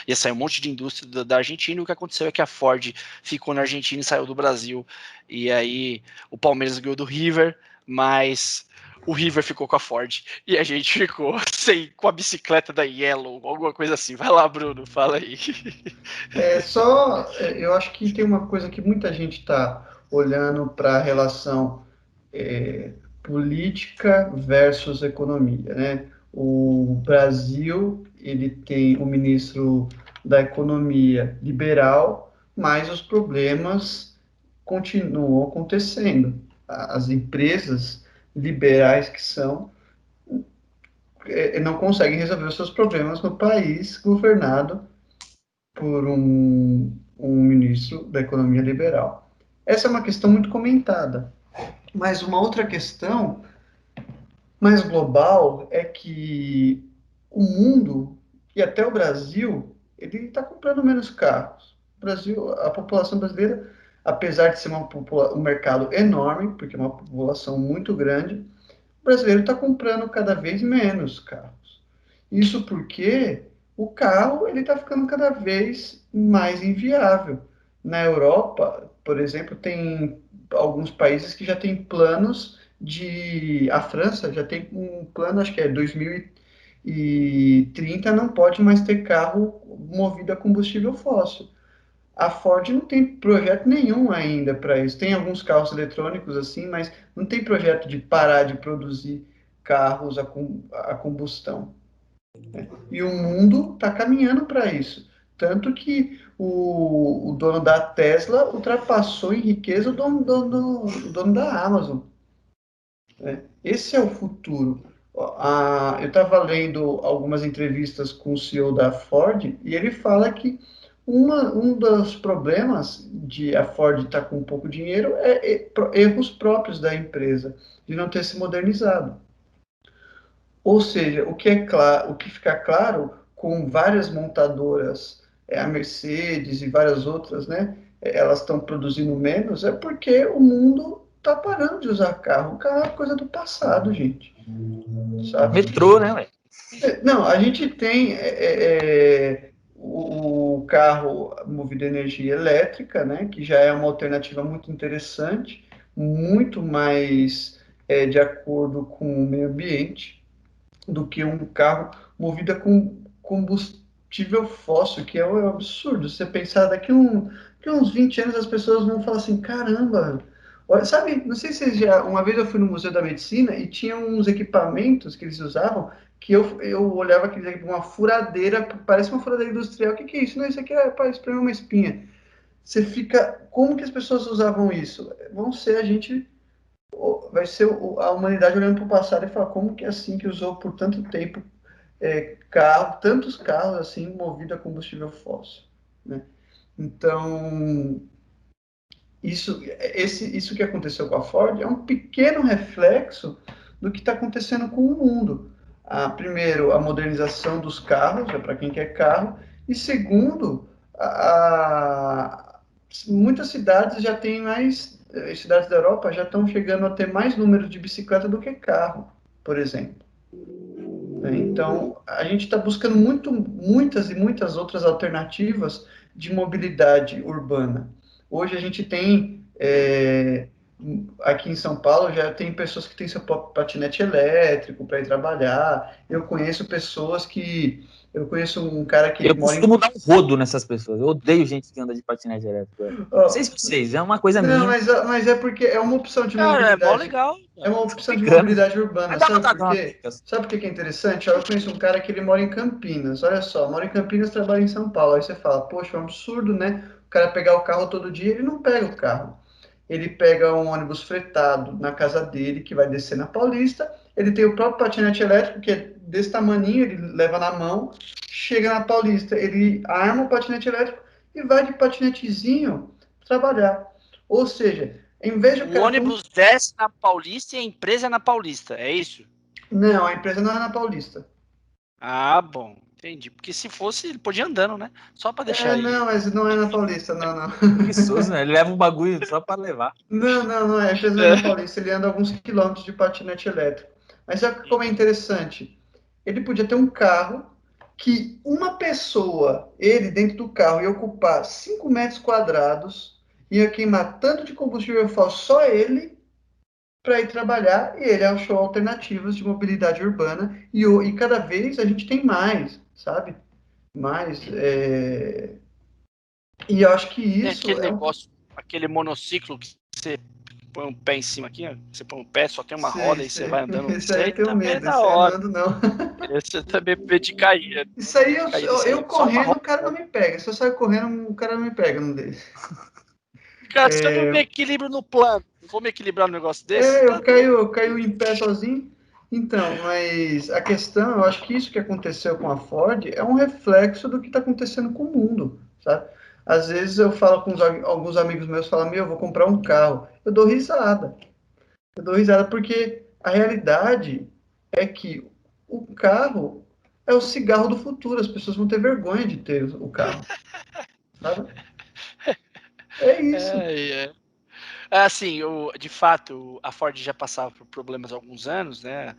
ia sair um monte de indústria da Argentina, e o que aconteceu é que a Ford ficou na Argentina e saiu do Brasil, e aí o Palmeiras ganhou do River, mas o River ficou com a Ford e a gente ficou com a bicicleta da Yellow, alguma coisa assim. Vai lá, Bruno, fala aí. Eu acho que tem uma coisa que muita gente está olhando para a relação política versus economia, né? O Brasil, ele tem o ministro da Economia liberal, mas os problemas continuam acontecendo. As empresas liberais que são não conseguem resolver os seus problemas no país governado por um ministro da economia liberal. Essa é uma questão muito comentada. Mas uma outra questão mais global é que o mundo, e até o Brasil, ele está comprando menos carros. O Brasil, a população brasileira, apesar de ser um mercado enorme, porque é uma população muito grande, o brasileiro está comprando cada vez menos carros. Isso porque o carro ele está ficando cada vez mais inviável. Na Europa, por exemplo, tem alguns países que já têm planos a França já tem um plano, acho que é 2030, não pode mais ter carro movido a combustível fóssil. A Ford não tem projeto nenhum ainda para isso. Tem alguns carros eletrônicos assim, mas não tem projeto de parar de produzir carros a combustão. E o mundo está caminhando para isso. Tanto que o dono da Tesla ultrapassou em riqueza o dono da Amazon. Esse é o futuro. Eu estava lendo algumas entrevistas com o CEO da Ford e ele fala que um dos problemas de a Ford estar com pouco dinheiro é erros próprios da empresa, de não ter se modernizado. Ou seja, o que fica claro com várias montadoras, a Mercedes e várias outras, né? Elas estão produzindo menos, é porque o mundo está parando de usar carro. O carro é coisa do passado, gente. Sabe? Metrô, né, ué? Não, a gente tem o carro movido a energia elétrica, né? Que já é uma alternativa muito interessante, muito mais de acordo com o meio ambiente do que um carro movido com combustível fóssil, que é um absurdo. Você pensar daqui uns 20 anos as pessoas vão falar assim, caramba, olha, sabe, não sei se uma vez eu fui no Museu da Medicina e tinha uns equipamentos que eles usavam que eu olhava aquele, uma furadeira, parece uma furadeira industrial, o que é isso? Não, isso aqui é para espremer uma espinha. Você fica, como que as pessoas usavam isso? Vai ser a humanidade olhando para o passado e falar como que é assim que usou por tanto tempo tantos carros assim movidos a combustível fóssil, né? Então isso que aconteceu com a Ford é um pequeno reflexo do que está acontecendo com o mundo. Primeiro, a modernização dos carros, é para quem quer carro, e segundo, muitas cidades já têm as cidades da Europa já estão chegando a ter mais número de bicicleta do que carro, por exemplo. Então, a gente está buscando muitas e muitas outras alternativas de mobilidade urbana. Hoje a gente tem, aqui em São Paulo, já tem pessoas que têm seu próprio patinete elétrico para ir trabalhar. Eu conheço um cara que Eu mora costumo dar um rodo nessas pessoas. Eu odeio gente que anda de patinete elétrico. Não sei se vocês, é uma coisa Não, minha. mas é porque é uma opção de Cara, é mó mobilidade. legal. É uma opção de Grana. mobilidade urbana, Mas dá sabe vontade de por dar uma quê? pica. Sabe por que é interessante? Eu conheço um cara que ele mora em Campinas, olha só, mora em Campinas, trabalha em São Paulo. Aí você fala, poxa, é um absurdo, né? O cara pegar o carro todo dia, ele não pega o carro. Ele pega um ônibus fretado na casa dele, que vai descer na Paulista. Ele tem o próprio patinete elétrico, que é desse tamaninho, ele leva na mão, chega na Paulista, ele arma o patinete elétrico e vai de patinetezinho trabalhar. Ou seja, em vez de o O cara ônibus desce na Paulista e a empresa é na Paulista, é isso? Não, a empresa não é na Paulista. Ah, bom. Entendi. Porque se fosse, ele podia ir andando, né? Só pra deixar aí. Não, mas não é na Paulista, não. Preguiçoso, né? Ele leva um bagulho só pra levar. Não é. Às vezes não é na Paulista, ele anda alguns quilômetros de patinete elétrico. Mas sabe como é interessante? Ele podia ter um carro que uma pessoa, ele dentro do carro, ia ocupar 5 metros quadrados, ia queimar tanto de combustível fóssil, só ele, para ir trabalhar, e ele achou alternativas de mobilidade urbana, e cada vez a gente tem mais, sabe? Mais. E eu acho que Tem isso aquele é um. negócio, aquele monociclo que você põe um pé em cima aqui, ó, você põe um pé, só tem uma roda Sei, e você sei. vai andando. Esse Isso aí aí eu tenho também é medo, da esse aí eu não hora. ando, não. Esse também é de cair. Isso aí Cair desse aí. eu Só uma correndo, roda. o cara não me pega. Se eu sair correndo, o cara não me pega num desse. Cara, se eu não me equilibro no plano, não vou me equilibrar no negócio desse? Tá Eu caio em pé sozinho. Então, mas a questão, eu acho que isso que aconteceu com a Ford é um reflexo do que está acontecendo com o mundo, sabe? Às vezes eu falo com alguns amigos meus, falam, eu vou comprar um carro. Eu dou risada. Eu dou risada porque a realidade é que o carro é o cigarro do futuro. As pessoas vão ter vergonha de ter o carro, sabe? É isso. É. Assim, de fato, a Ford já passava por problemas há alguns anos, né?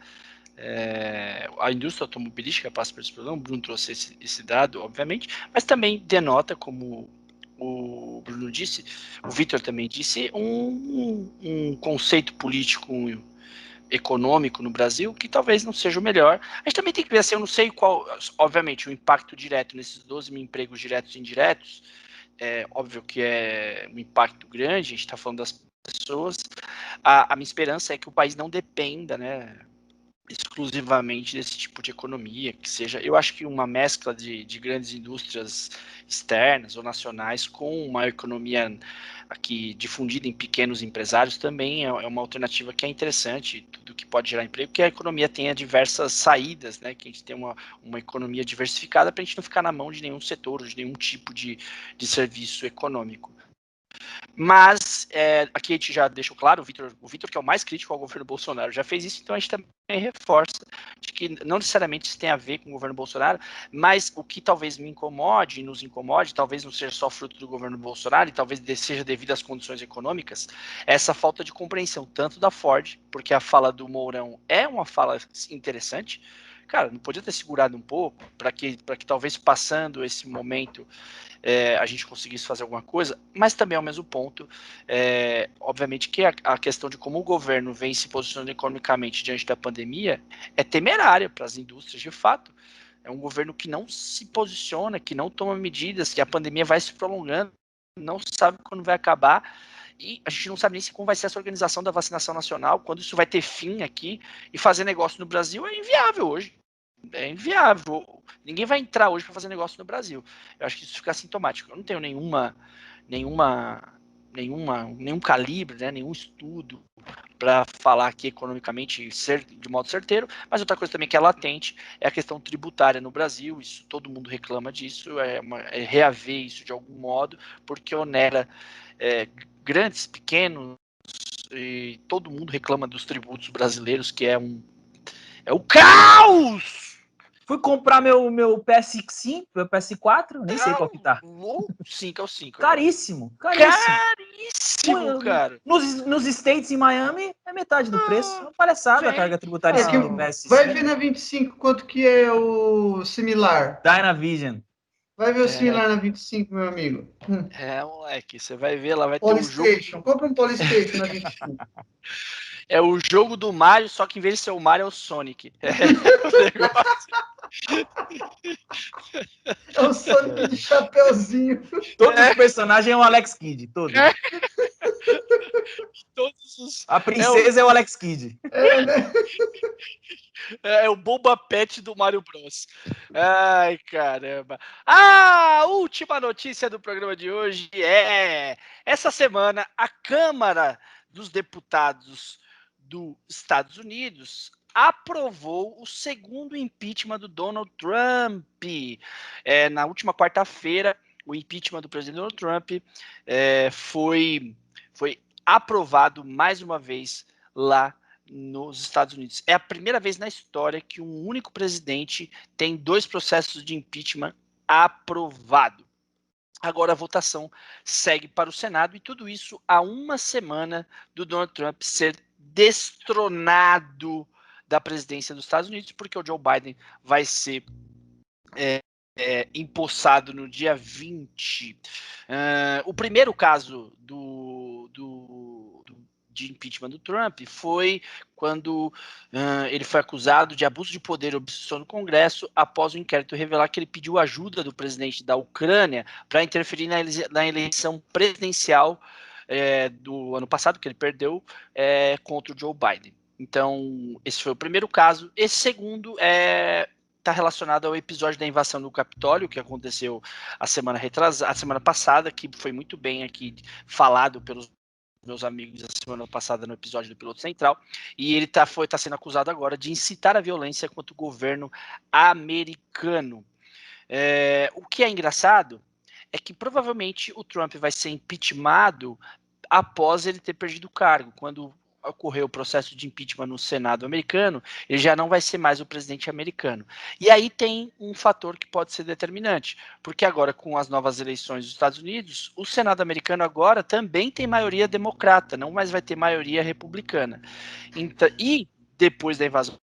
A indústria automobilística passa por esse problema. O Bruno trouxe esse dado, obviamente, mas também denota, como o Bruno disse, o Vitor também disse, um conceito político econômico no Brasil que talvez não seja o melhor. A gente também tem que ver assim, eu não sei qual, obviamente, o impacto direto nesses 12 mil empregos diretos e indiretos, é óbvio que é um impacto grande, a gente está falando das pessoas. A minha esperança é que o país não dependa, né, exclusivamente desse tipo de economia, que seja, eu acho que uma mescla de grandes indústrias externas ou nacionais com uma economia aqui difundida em pequenos empresários também é uma alternativa que é interessante, tudo que pode gerar emprego, que a economia tenha diversas saídas, né, que a gente tenha uma economia diversificada para a gente não ficar na mão de nenhum setor ou de nenhum tipo de serviço econômico. Mas aqui a gente já deixou claro, o Vitor que é o mais crítico ao governo Bolsonaro, já fez isso, então a gente também reforça de que não necessariamente isso tem a ver com o governo Bolsonaro, mas o que talvez me incomode e nos incomode, talvez não seja só fruto do governo Bolsonaro, e talvez seja devido às condições econômicas, é essa falta de compreensão, tanto da Ford, porque a fala do Mourão é uma fala interessante, cara, não podia ter segurado um pouco, para que talvez passando esse momento a gente conseguisse fazer alguma coisa, mas também ao mesmo ponto, obviamente que a questão de como o governo vem se posicionando economicamente diante da pandemia é temerária para as indústrias, de fato. É um governo que não se posiciona, que não toma medidas, que a pandemia vai se prolongando, não sabe quando vai acabar, e a gente não sabe nem como vai ser essa organização da vacinação nacional, quando isso vai ter fim aqui, e fazer negócio no Brasil é inviável hoje. É inviável. Ninguém vai entrar hoje para fazer negócio no Brasil. Eu acho que isso fica sintomático. Eu não tenho nenhum calibre, né, nenhum estudo para falar que economicamente de modo certeiro, mas outra coisa também que é latente é a questão tributária no Brasil. Isso todo mundo reclama disso, é reaver isso de algum modo, porque onera grandes, pequenos, e todo mundo reclama dos tributos brasileiros, que é o caos! Fui comprar meu PS5, meu PS4, nem sei qual que tá. O 5 é o 5. Caríssimo, caríssimo. Caríssimo, cara. Nos States, em Miami, é metade do preço. É uma palhaçada a carga tributária em Que cima do PS5. vai ver na 25 quanto que é o similar. Dynavision. Vai ver o similar na 25, meu amigo. Moleque, você vai ver, lá vai ter um jogo. Polystation. Compra um Polystation na 25. É o jogo do Mario, só que em vez de ser o Mario, é o Sonic. O negócio. É o Sonic de chapeuzinho. Todos os personagens é o Alex Kidd, todos. Todos os... A princesa é o Alex Kidd. Né? É o Boba Pet do Mario Bros. Ai, caramba. A última notícia do programa de hoje é: essa semana a Câmara dos Deputados dos Estados Unidos aprovou o segundo impeachment do Donald Trump. Na última quarta-feira, o impeachment do presidente Donald Trump foi aprovado mais uma vez lá nos Estados Unidos. É a primeira vez na história que um único presidente tem 2 processos de impeachment aprovado. Agora a votação segue para o Senado e tudo isso há uma semana do Donald Trump ser destronado da presidência dos Estados Unidos, porque o Joe Biden vai ser empossado no dia 20. O primeiro caso de impeachment do Trump foi quando ele foi acusado de abuso de poder e obstrução no Congresso após o inquérito revelar que ele pediu ajuda do presidente da Ucrânia para interferir na eleição presidencial do ano passado, que ele perdeu, contra o Joe Biden. Então, esse foi o primeiro caso. Esse segundo está relacionado ao episódio da invasão do Capitólio, que aconteceu a semana passada, que foi muito bem aqui falado pelos meus amigos a semana passada no episódio do Piloto Central, e ele tá sendo acusado agora de incitar a violência contra o governo americano. O que é engraçado é que provavelmente o Trump vai ser impeachmentado após ele ter perdido o cargo. Quando ocorreu o processo de impeachment no Senado americano, ele já não vai ser mais o presidente americano. E aí tem um fator que pode ser determinante, porque agora com as novas eleições dos Estados Unidos, o Senado americano agora também tem maioria democrata, não mais vai ter maioria republicana. Então, e depois da invasão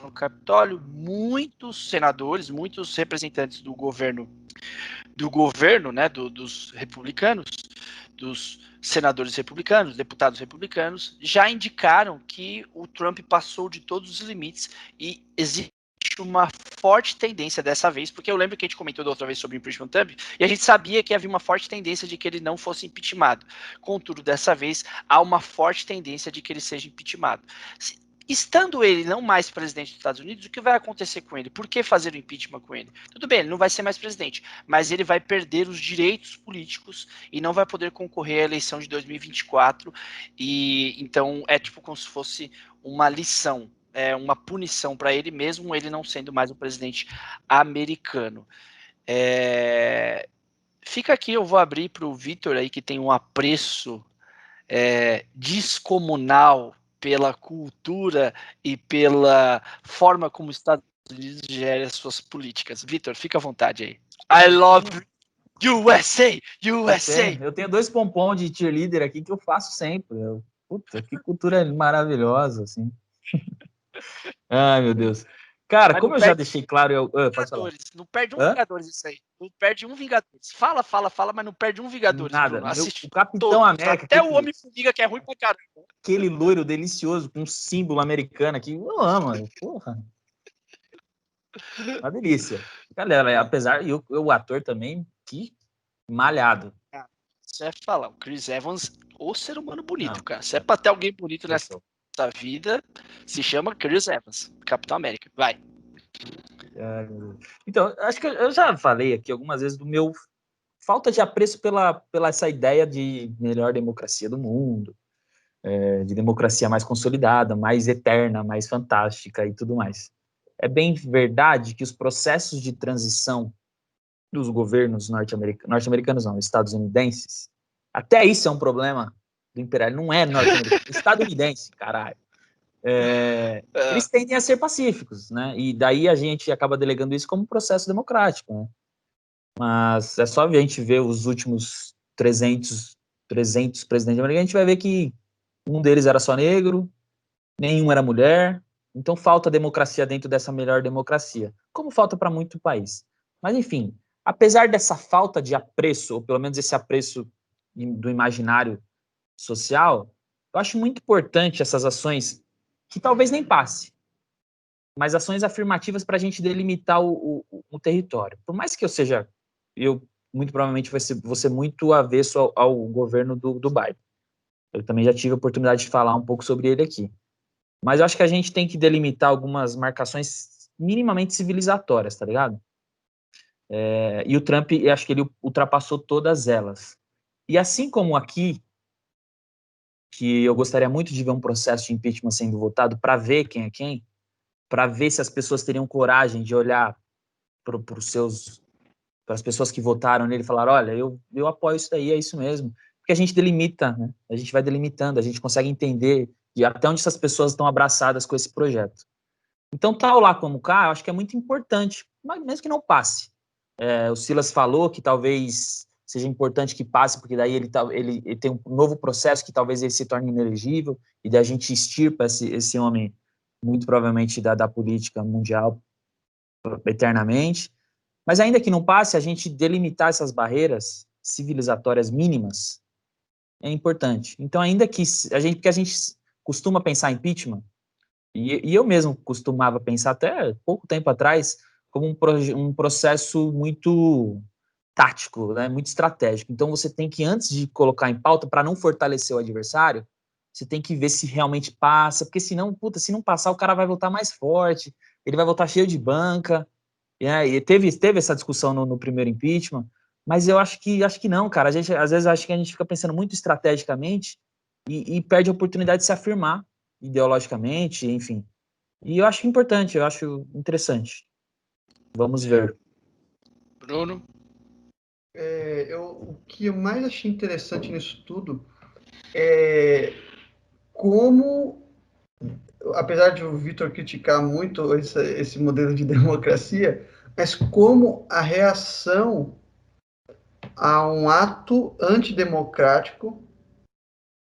no Capitólio, muitos senadores, muitos representantes do governo, né, dos republicanos, dos senadores republicanos, deputados republicanos, já indicaram que o Trump passou de todos os limites e existe uma forte tendência dessa vez, porque eu lembro que a gente comentou da outra vez sobre o impeachment Trump, e a gente sabia que havia uma forte tendência de que ele não fosse impeachmentado. Contudo, dessa vez, há uma forte tendência de que ele seja impeachmentado. Estando ele não mais presidente dos Estados Unidos, o que vai acontecer com ele? Por que fazer o impeachment com ele? Tudo bem, ele não vai ser mais presidente, mas ele vai perder os direitos políticos e não vai poder concorrer à eleição de 2024. E então é tipo como se fosse uma lição, uma punição para ele, mesmo ele não sendo mais o presidente americano. Fica aqui, eu vou abrir para o Vitor aí, que tem um apreço descomunal pela cultura e pela forma como os Estados Unidos gerem as suas políticas. Vitor, fica à vontade aí. I love USA! USA! Eu tenho 2 pompons de cheerleader aqui que eu faço sempre. Puta, que cultura maravilhosa, assim. Ai, meu Deus. Cara, Mas como eu já deixei claro... pode falar. Não perde um Vingadores isso aí. Não perde um Vingadores. Fala, mas não perde um Vingadores, Nada. Bruno. Assiste O Capitão todos, América... até o Homem-Formiga, que é ruim pra caramba. Aquele loiro delicioso com um símbolo americano aqui. Eu amo, porra. Uma delícia. Galera, apesar... E o ator também, que malhado. Você vai falar, o Chris Evans, o ser humano bonito, cara. Se é pra ter alguém bonito nessa vida, se chama Chris Evans, Capitão América. Vai. Então, acho que eu já falei aqui algumas vezes do meu falta de apreço pela essa ideia de melhor democracia do mundo, de democracia mais consolidada, mais eterna, mais fantástica e tudo mais. É bem verdade que os processos de transição dos governos norte-americanos não, estadunidenses, até isso é um problema do imperialismo, não é norte-americano, estadunidense, caralho. Eles tendem a ser pacíficos, né? E daí a gente acaba delegando isso como processo democrático, né? Mas é só a gente ver os últimos 300 presidentes americanos, a gente vai ver que um deles era só negro, nenhum era mulher, então falta democracia dentro dessa melhor democracia, como falta para muito país. Mas, enfim, apesar dessa falta de apreço, ou pelo menos esse apreço do imaginário social, eu acho muito importante essas ações que talvez nem passe, mas ações afirmativas para a gente delimitar o território. Por mais que eu muito provavelmente vou ser muito avesso ao governo do Biden. Eu também já tive a oportunidade de falar um pouco sobre ele aqui. Mas eu acho que a gente tem que delimitar algumas marcações minimamente civilizatórias, tá ligado? E o Trump, eu acho que ele ultrapassou todas elas. E assim como aqui, que eu gostaria muito de ver um processo de impeachment sendo votado para ver quem é quem, para ver se as pessoas teriam coragem de olhar para as pessoas que votaram nele e falar, olha, eu apoio isso daí, é isso mesmo. Porque a gente delimita, né? A gente vai delimitando, a gente consegue entender e até onde essas pessoas estão abraçadas com esse projeto. Então, tal lá como cá, eu acho que é muito importante, mas mesmo que não passe. O Silas falou que talvez seja importante que passe, porque daí ele tem um novo processo que talvez ele se torne inelegível, e daí a gente extirpa esse homem, muito provavelmente, da política mundial eternamente. Mas ainda que não passe, a gente delimitar essas barreiras civilizatórias mínimas é importante. Então, ainda que porque a gente costuma pensar em impeachment, e eu mesmo costumava pensar até pouco tempo atrás como um processo muito tático, né, muito estratégico. Então você tem que, antes de colocar em pauta, para não fortalecer o adversário, você tem que ver se realmente passa, porque senão, se não passar, o cara vai voltar mais forte, ele vai voltar cheio de banca. E teve essa discussão no primeiro impeachment, mas eu acho que não, cara. A gente, às vezes, acho que a gente fica pensando muito estrategicamente e perde a oportunidade de se afirmar ideologicamente, enfim. E eu acho importante, eu acho interessante. Vamos ver. Bruno? O que eu mais achei interessante nisso tudo é como, apesar de o Vitor criticar muito esse modelo de democracia, mas como a reação a um ato antidemocrático,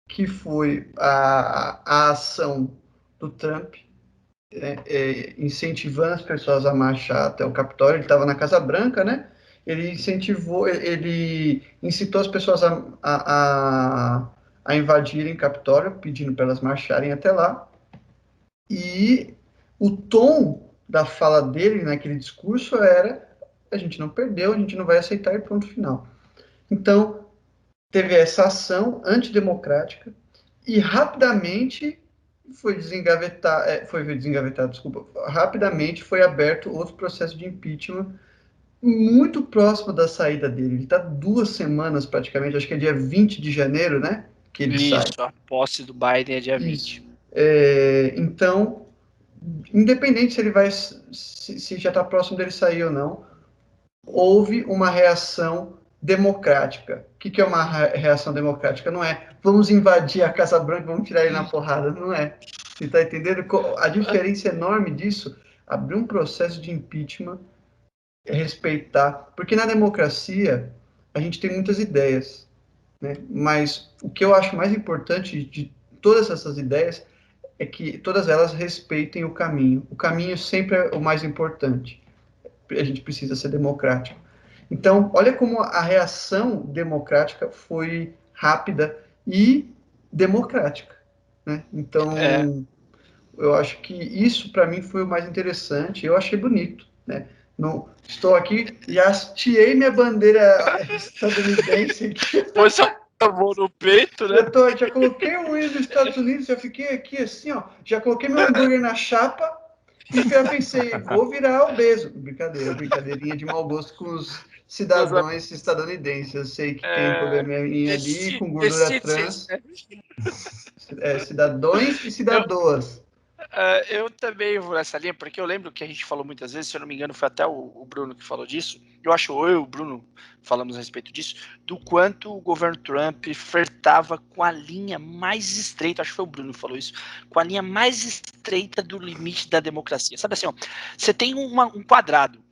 que foi a ação do Trump, incentivando as pessoas a marchar até o Capitólio. Ele estava na Casa Branca, né? Ele incitou as pessoas a invadirem o Capitólio, pedindo para elas marcharem até lá. E o tom da fala dele naquele discurso era: a gente não perdeu, a gente não vai aceitar, e ponto final. Então, teve essa ação antidemocrática e rapidamente rapidamente foi aberto outro processo de impeachment muito próximo da saída dele. Ele está 2 semanas praticamente, acho que é dia 20 de janeiro, né? Que ele sai. Isso, a posse do Biden é dia 20. Isso. Então, independente se ele vai, se já está próximo dele sair ou não, houve uma reação democrática. O que é uma reação democrática? Não é vamos invadir a Casa Branca, vamos tirar ele na porrada. Não é. Você está entendendo? A diferença enorme disso, abrir um processo de impeachment, respeitar. Porque na democracia, a gente tem muitas ideias, né? Mas o que eu acho mais importante de todas essas ideias é que todas elas respeitem o caminho. O caminho sempre é o mais importante. A gente precisa ser democrático. Então, olha como a reação democrática foi rápida e democrática, né? Então, eu acho que isso, para mim, foi o mais interessante. Eu achei bonito, né? Estou aqui, já tirei minha bandeira estadunidense aqui. Pôs a mão no peito, né? Já coloquei o hino dos Estados Unidos, já fiquei aqui assim, ó. Já coloquei meu hambúrguer na chapa e já pensei, vou virar obeso. Brincadeirinha de mau gosto com os cidadãos estadunidenses. Eu sei que tem um probleminha ali com gordura trans. Cidadãos e cidadãs. Eu também vou nessa linha, porque eu lembro que a gente falou muitas vezes, se eu não me engano, foi até o Bruno que falou disso. Eu acho eu e o Bruno falamos a respeito disso, do quanto o governo Trump flertava com a linha mais estreita, acho que foi o Bruno que falou isso, com a linha mais estreita do limite da democracia. Sabe assim, ó, você tem um quadrado,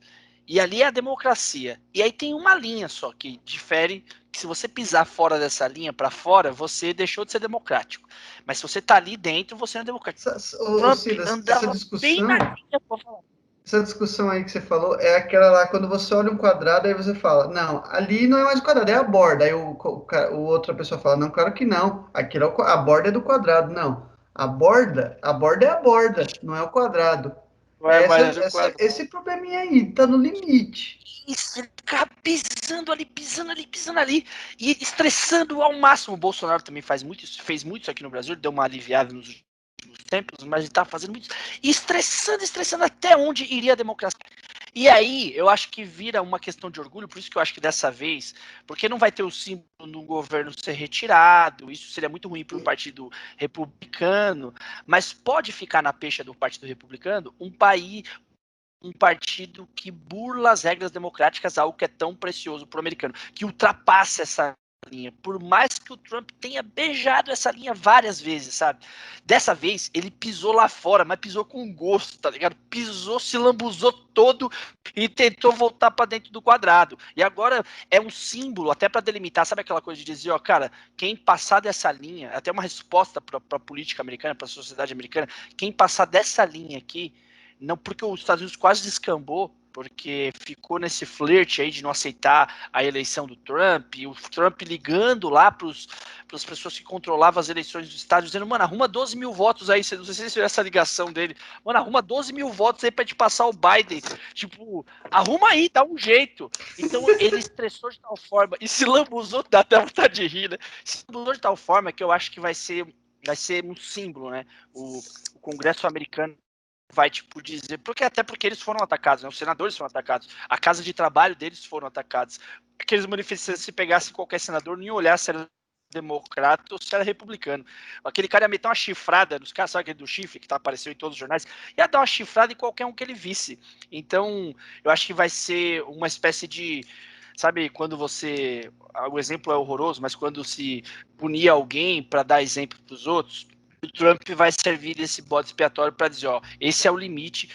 e ali é a democracia. E aí tem uma linha só que difere, que se você pisar fora dessa linha para fora, você deixou de ser democrático. Mas se você tá ali dentro, você não é democrático. Trump andava bem na linha pra falar. Essa discussão aí que você falou é aquela lá, quando você olha um quadrado, aí você fala, não, ali não é mais o quadrado, é a borda. Aí o outra pessoa fala, não, claro que não, aquilo a borda é do quadrado. Não, a borda é a borda, não é o quadrado. Esse probleminha aí, tá no limite. Isso, ele ficava pisando ali, e estressando ao máximo. O Bolsonaro também fez muito isso aqui no Brasil, ele deu uma aliviada nos últimos tempos, mas ele tá fazendo muito isso. E estressando até onde iria a democracia. E aí, eu acho que vira uma questão de orgulho, por isso que eu acho que dessa vez, porque não vai ter o símbolo no governo ser retirado, isso seria muito ruim para o Partido Republicano, mas pode ficar na peixe do Partido Republicano um partido que burla as regras democráticas, algo que é tão precioso para o americano, que ultrapassa essa linha, por mais que o Trump tenha beijado essa linha várias vezes, sabe? Dessa vez, ele pisou lá fora, mas pisou com gosto, tá ligado? Pisou, se lambuzou todo e tentou voltar para dentro do quadrado. E agora é um símbolo, até para delimitar, sabe aquela coisa de dizer, ó, cara, quem passar dessa linha, até uma resposta para a política americana, para a sociedade americana, quem passar dessa linha aqui, não, porque os Estados Unidos quase descambou, porque ficou nesse flerte aí de não aceitar a eleição do Trump, e o Trump ligando lá para as pessoas que controlavam as eleições do estado, dizendo, mano, arruma 12 mil votos aí, não sei se você viu essa ligação dele, mano, arruma 12 mil votos aí para te passar o Biden, tipo, arruma aí, dá um jeito. Então ele estressou de tal forma, e se lambuzou, dá até vontade de rir, né? Se lambuzou de tal forma que eu acho que vai ser um símbolo, né? O Congresso americano vai, tipo, dizer, porque eles foram atacados, né? Os senadores foram atacados, a casa de trabalho deles foram atacados. Aqueles manifestantes, se pegassem qualquer senador, não iam olhar se era democrata ou se era republicano. Aquele cara ia meter uma chifrada nos caras, sabe aquele do chifre que apareceu em todos os jornais? Ia dar uma chifrada em qualquer um que ele visse. Então, eu acho que vai ser uma espécie de, sabe, quando você, o exemplo é horroroso, mas quando se punia alguém para dar exemplo para os outros, o Trump vai servir desse bode expiatório para dizer, ó, esse é o limite.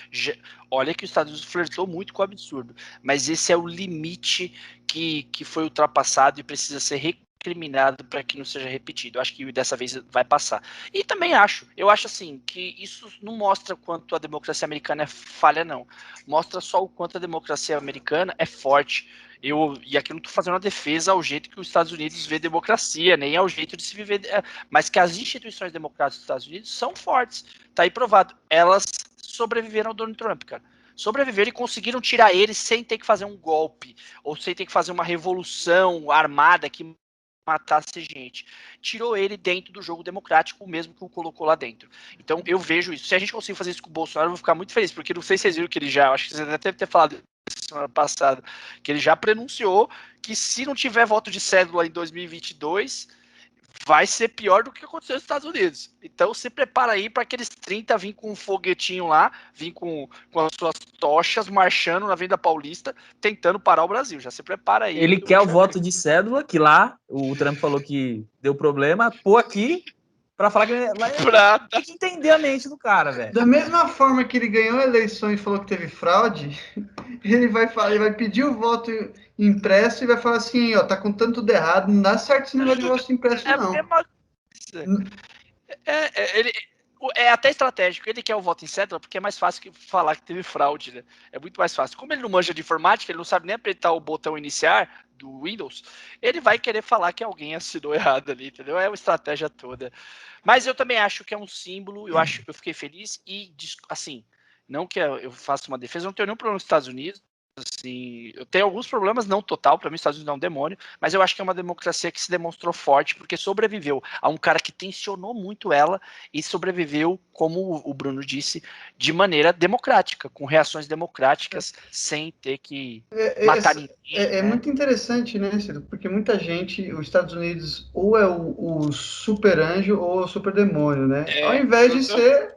Olha que os Estados Unidos flertou muito com o absurdo, mas esse é o limite que foi ultrapassado e precisa ser recriminado para que não seja repetido. Eu acho que dessa vez vai passar. E também eu acho assim, que isso não mostra quanto a democracia americana é falha, não. Mostra só o quanto a democracia americana é forte. E aqui eu não estou fazendo uma defesa ao jeito que os Estados Unidos vê democracia, nem ao jeito de se viver, mas que as instituições democráticas dos Estados Unidos são fortes. Tá aí provado. Elas sobreviveram ao Donald Trump, cara. Sobreviveram e conseguiram tirar ele sem ter que fazer um golpe, ou sem ter que fazer uma revolução armada que matasse gente. Tirou ele dentro do jogo democrático, o mesmo que o colocou lá dentro. Então eu vejo isso. Se a gente conseguir fazer isso com o Bolsonaro, eu vou ficar muito feliz, porque não sei se vocês viram que ele já, acho que vocês até devem ter falado semana passada, que ele já prenunciou que se não tiver voto de cédula em 2022, vai ser pior do que aconteceu nos Estados Unidos. Então se prepara aí para aqueles 30 vir com um foguetinho lá, vir com as suas tochas, marchando na Avenida Paulista, tentando parar o Brasil. Já se prepara aí. Ele quer o voto de cédula, que lá o Trump falou que deu problema, pôr aqui pra falar que ele tem que entender a mente do cara, velho. Da mesma forma que ele ganhou a eleição e falou que teve fraude, ele vai pedir o voto impresso e vai falar assim, ó, tá contando tudo errado, não dá certo esse negócio de voto impresso, não. É a mesma coisa. É até estratégico. Ele quer o voto em cédula porque é mais fácil que falar que teve fraude, né? É muito mais fácil. Como ele não manja de informática, ele não sabe nem apertar o botão iniciar do Windows, ele vai querer falar que alguém assinou errado ali, entendeu? É uma estratégia toda. Mas eu também acho que é um símbolo, eu fiquei feliz e, assim, não que eu faça uma defesa, eu não tenho nenhum problema nos Estados Unidos, assim, eu tenho alguns problemas, não total, para mim os Estados Unidos é um demônio, mas eu acho que é uma democracia que se demonstrou forte, porque sobreviveu a um cara que tensionou muito ela e sobreviveu, como o Bruno disse, de maneira democrática, com reações democráticas, sem ter que matar ninguém. É muito interessante, né, Ciro? Porque muita gente, os Estados Unidos, ou é o super anjo ou o super demônio, né? Ao invés de ser,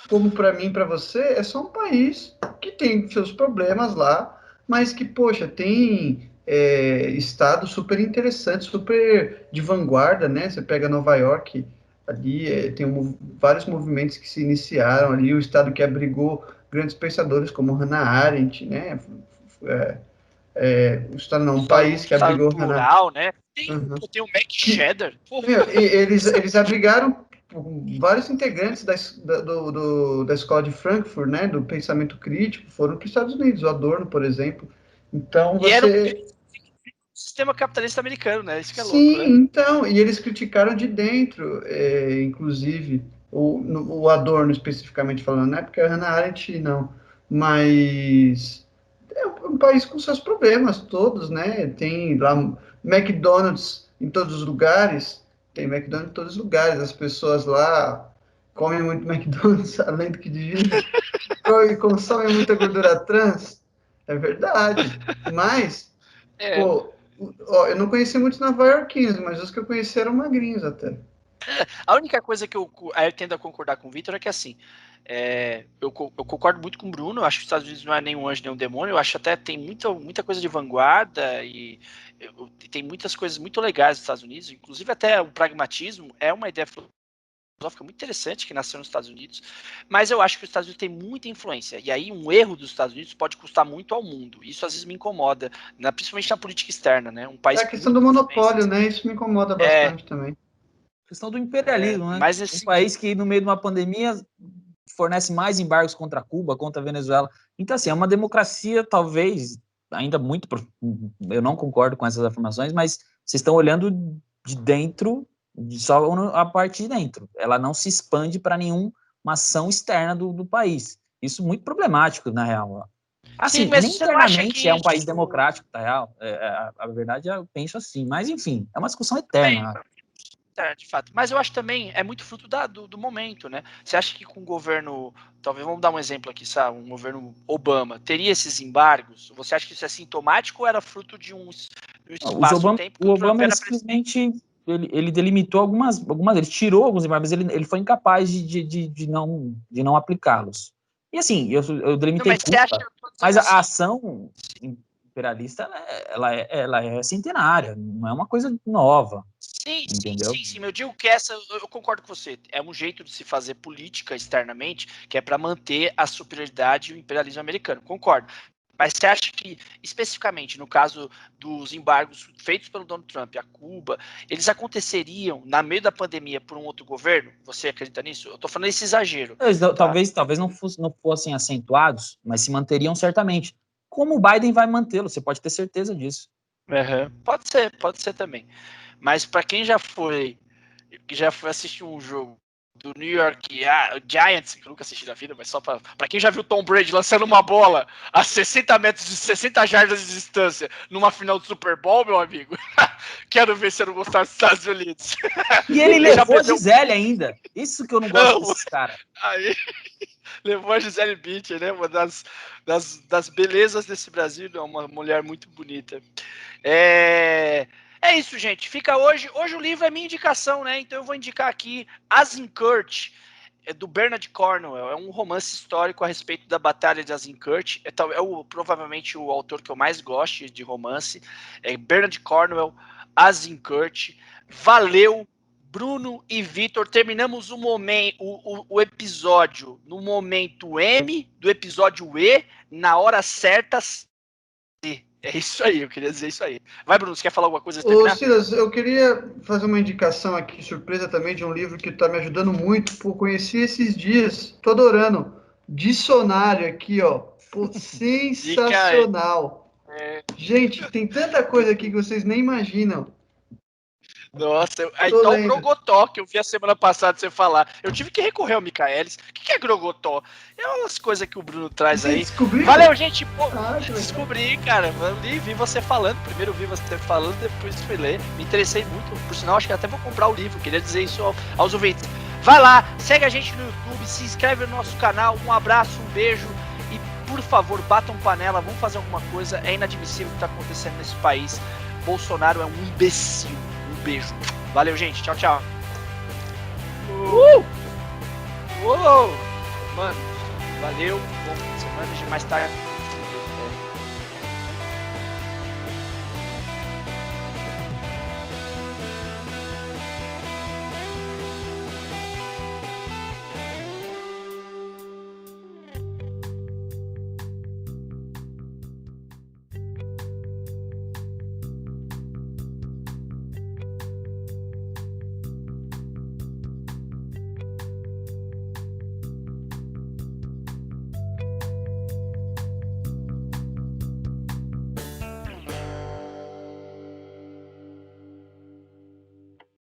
como para mim, para você, é só um país que tem seus problemas lá, mas que, poxa, tem estados super interessantes, super de vanguarda, né? Você pega Nova York, ali tem vários movimentos que se iniciaram ali, o estado que abrigou grandes pensadores como Hannah Arendt, né? O estado não, um país que abrigou plural, né? Tem o Mac Cheddar. Eles abrigaram vários integrantes da escola de Frankfurt, né, do pensamento crítico, foram para os Estados Unidos, o Adorno, por exemplo. Então você... E era o sistema capitalista americano, né? Isso que é louco, né? Sim, então, e eles criticaram de dentro, inclusive, o Adorno especificamente falando, né, porque a Hannah Arendt não, mas é um país com seus problemas todos, né, tem lá McDonald's em todos os lugares, tem McDonald's em todos os lugares, as pessoas lá comem muito McDonald's, além do que devia, e consomem muita gordura trans, é verdade, mas, pô, eu não conheci muitos nova-iorquinos, mas os que eu conheci eram magrinhos até. A única coisa que eu tendo a concordar com o Vitor é que, assim, eu concordo muito com o Bruno. Eu acho que os Estados Unidos não é nem um anjo nem um demônio. Eu acho até que tem muita coisa de vanguarda e tem muitas coisas muito legais nos Estados Unidos. Inclusive até o pragmatismo é uma ideia filosófica muito interessante que nasceu nos Estados Unidos, mas eu acho que os Estados Unidos têm muita influência, e aí um erro dos Estados Unidos pode custar muito ao mundo. Isso às vezes me incomoda, principalmente na política externa, né? Um país É a questão do monopólio, né? Isso me incomoda bastante também. Questão do imperialismo, né? Mas Um país que, no meio de uma pandemia, fornece mais embargos contra Cuba, contra a Venezuela. Então, assim, é uma democracia, talvez, ainda muito... Eu não concordo com essas afirmações, mas vocês estão olhando de dentro, só a parte de dentro. Ela não se expande para nenhuma ação externa do país. Isso é muito problemático, na real. Assim, sim, mas nem você não acha internamente que é um país democrático, na real. A verdade, eu penso assim. Mas, enfim, é uma discussão eterna. De fato. Mas eu acho também é muito fruto do momento, né? Você acha que com o governo, talvez vamos dar um exemplo aqui, sabe? Um governo Obama teria esses embargos? Você acha que isso é sintomático ou era fruto de um espaço-tempo que o o Trump Obama era simplesmente ele delimitou algumas, ele tirou alguns embargos, mas ele foi incapaz de não aplicá-los. E assim, eu delimitei Mas você acha que mas a assim, ação imperialista ela é centenária, não é uma coisa nova. Entendeu? sim. Eu digo que essa, eu concordo com você. É um jeito de se fazer política externamente, que é para manter a superioridade e o imperialismo americano. Concordo. Mas você acha que, especificamente no caso dos embargos feitos pelo Donald Trump a Cuba, eles aconteceriam na meio da pandemia por um outro governo? Você acredita nisso? Eu estou falando desse exagero. Tá? Talvez não fossem acentuados, mas se manteriam certamente. Como o Biden vai mantê-lo, você pode ter certeza disso. Uhum. Pode ser também. Mas para quem já foi assistir um jogo do New York Giants, que eu nunca assisti na vida, mas só para quem já viu Tom Brady lançando uma bola a 60 metros de 60 jardas de distância numa final do Super Bowl, meu amigo, quero ver se eu não gostar dos Estados Unidos. E ele levou a Gisele ainda. Isso que eu não gosto desses caras. Aí levou a Gisele Bündchen, né? Uma das belezas desse Brasil, uma mulher muito bonita. É isso, gente. Fica hoje. Hoje o livro é minha indicação, né? Então eu vou indicar aqui Azincourt, do Bernard Cornwell. É um romance histórico a respeito da Batalha de Azincourt. Provavelmente o autor que eu mais gosto de romance. É Bernard Cornwell, Azincourt. Valeu, Bruno e Vitor. Terminamos o episódio no momento M, do episódio E, na hora certa. É isso aí, eu queria dizer isso aí. Vai, Bruno, você quer falar alguma coisa? Ô, Silas, eu queria fazer uma indicação aqui, surpresa também, de um livro que está me ajudando muito. Pô, conheci esses dias, tô adorando. Dicionário aqui, ó. Pô, sensacional. Gente, tem tanta coisa aqui que vocês nem imaginam. Nossa, então o Grogotó, que eu vi a semana passada você falar. Eu tive que recorrer ao Michaelis. O que é Grogotó? É umas coisas que o Bruno traz aí. Descobriu? Valeu, gente. Pô, descobri, cara. Vi você falando. Primeiro vi você falando, depois fui ler. Me interessei muito. Por sinal, acho que até vou comprar o livro. Queria dizer isso aos ouvintes. Vai lá, segue a gente no YouTube, se inscreve no nosso canal. Um abraço, um beijo. E, por favor, batam panela. Vamos fazer alguma coisa. É inadmissível o que está acontecendo nesse país. Bolsonaro é um imbecil. Beijo. Valeu, gente. Tchau, tchau. Mano, valeu. Bom fim de semana. Mais tarde.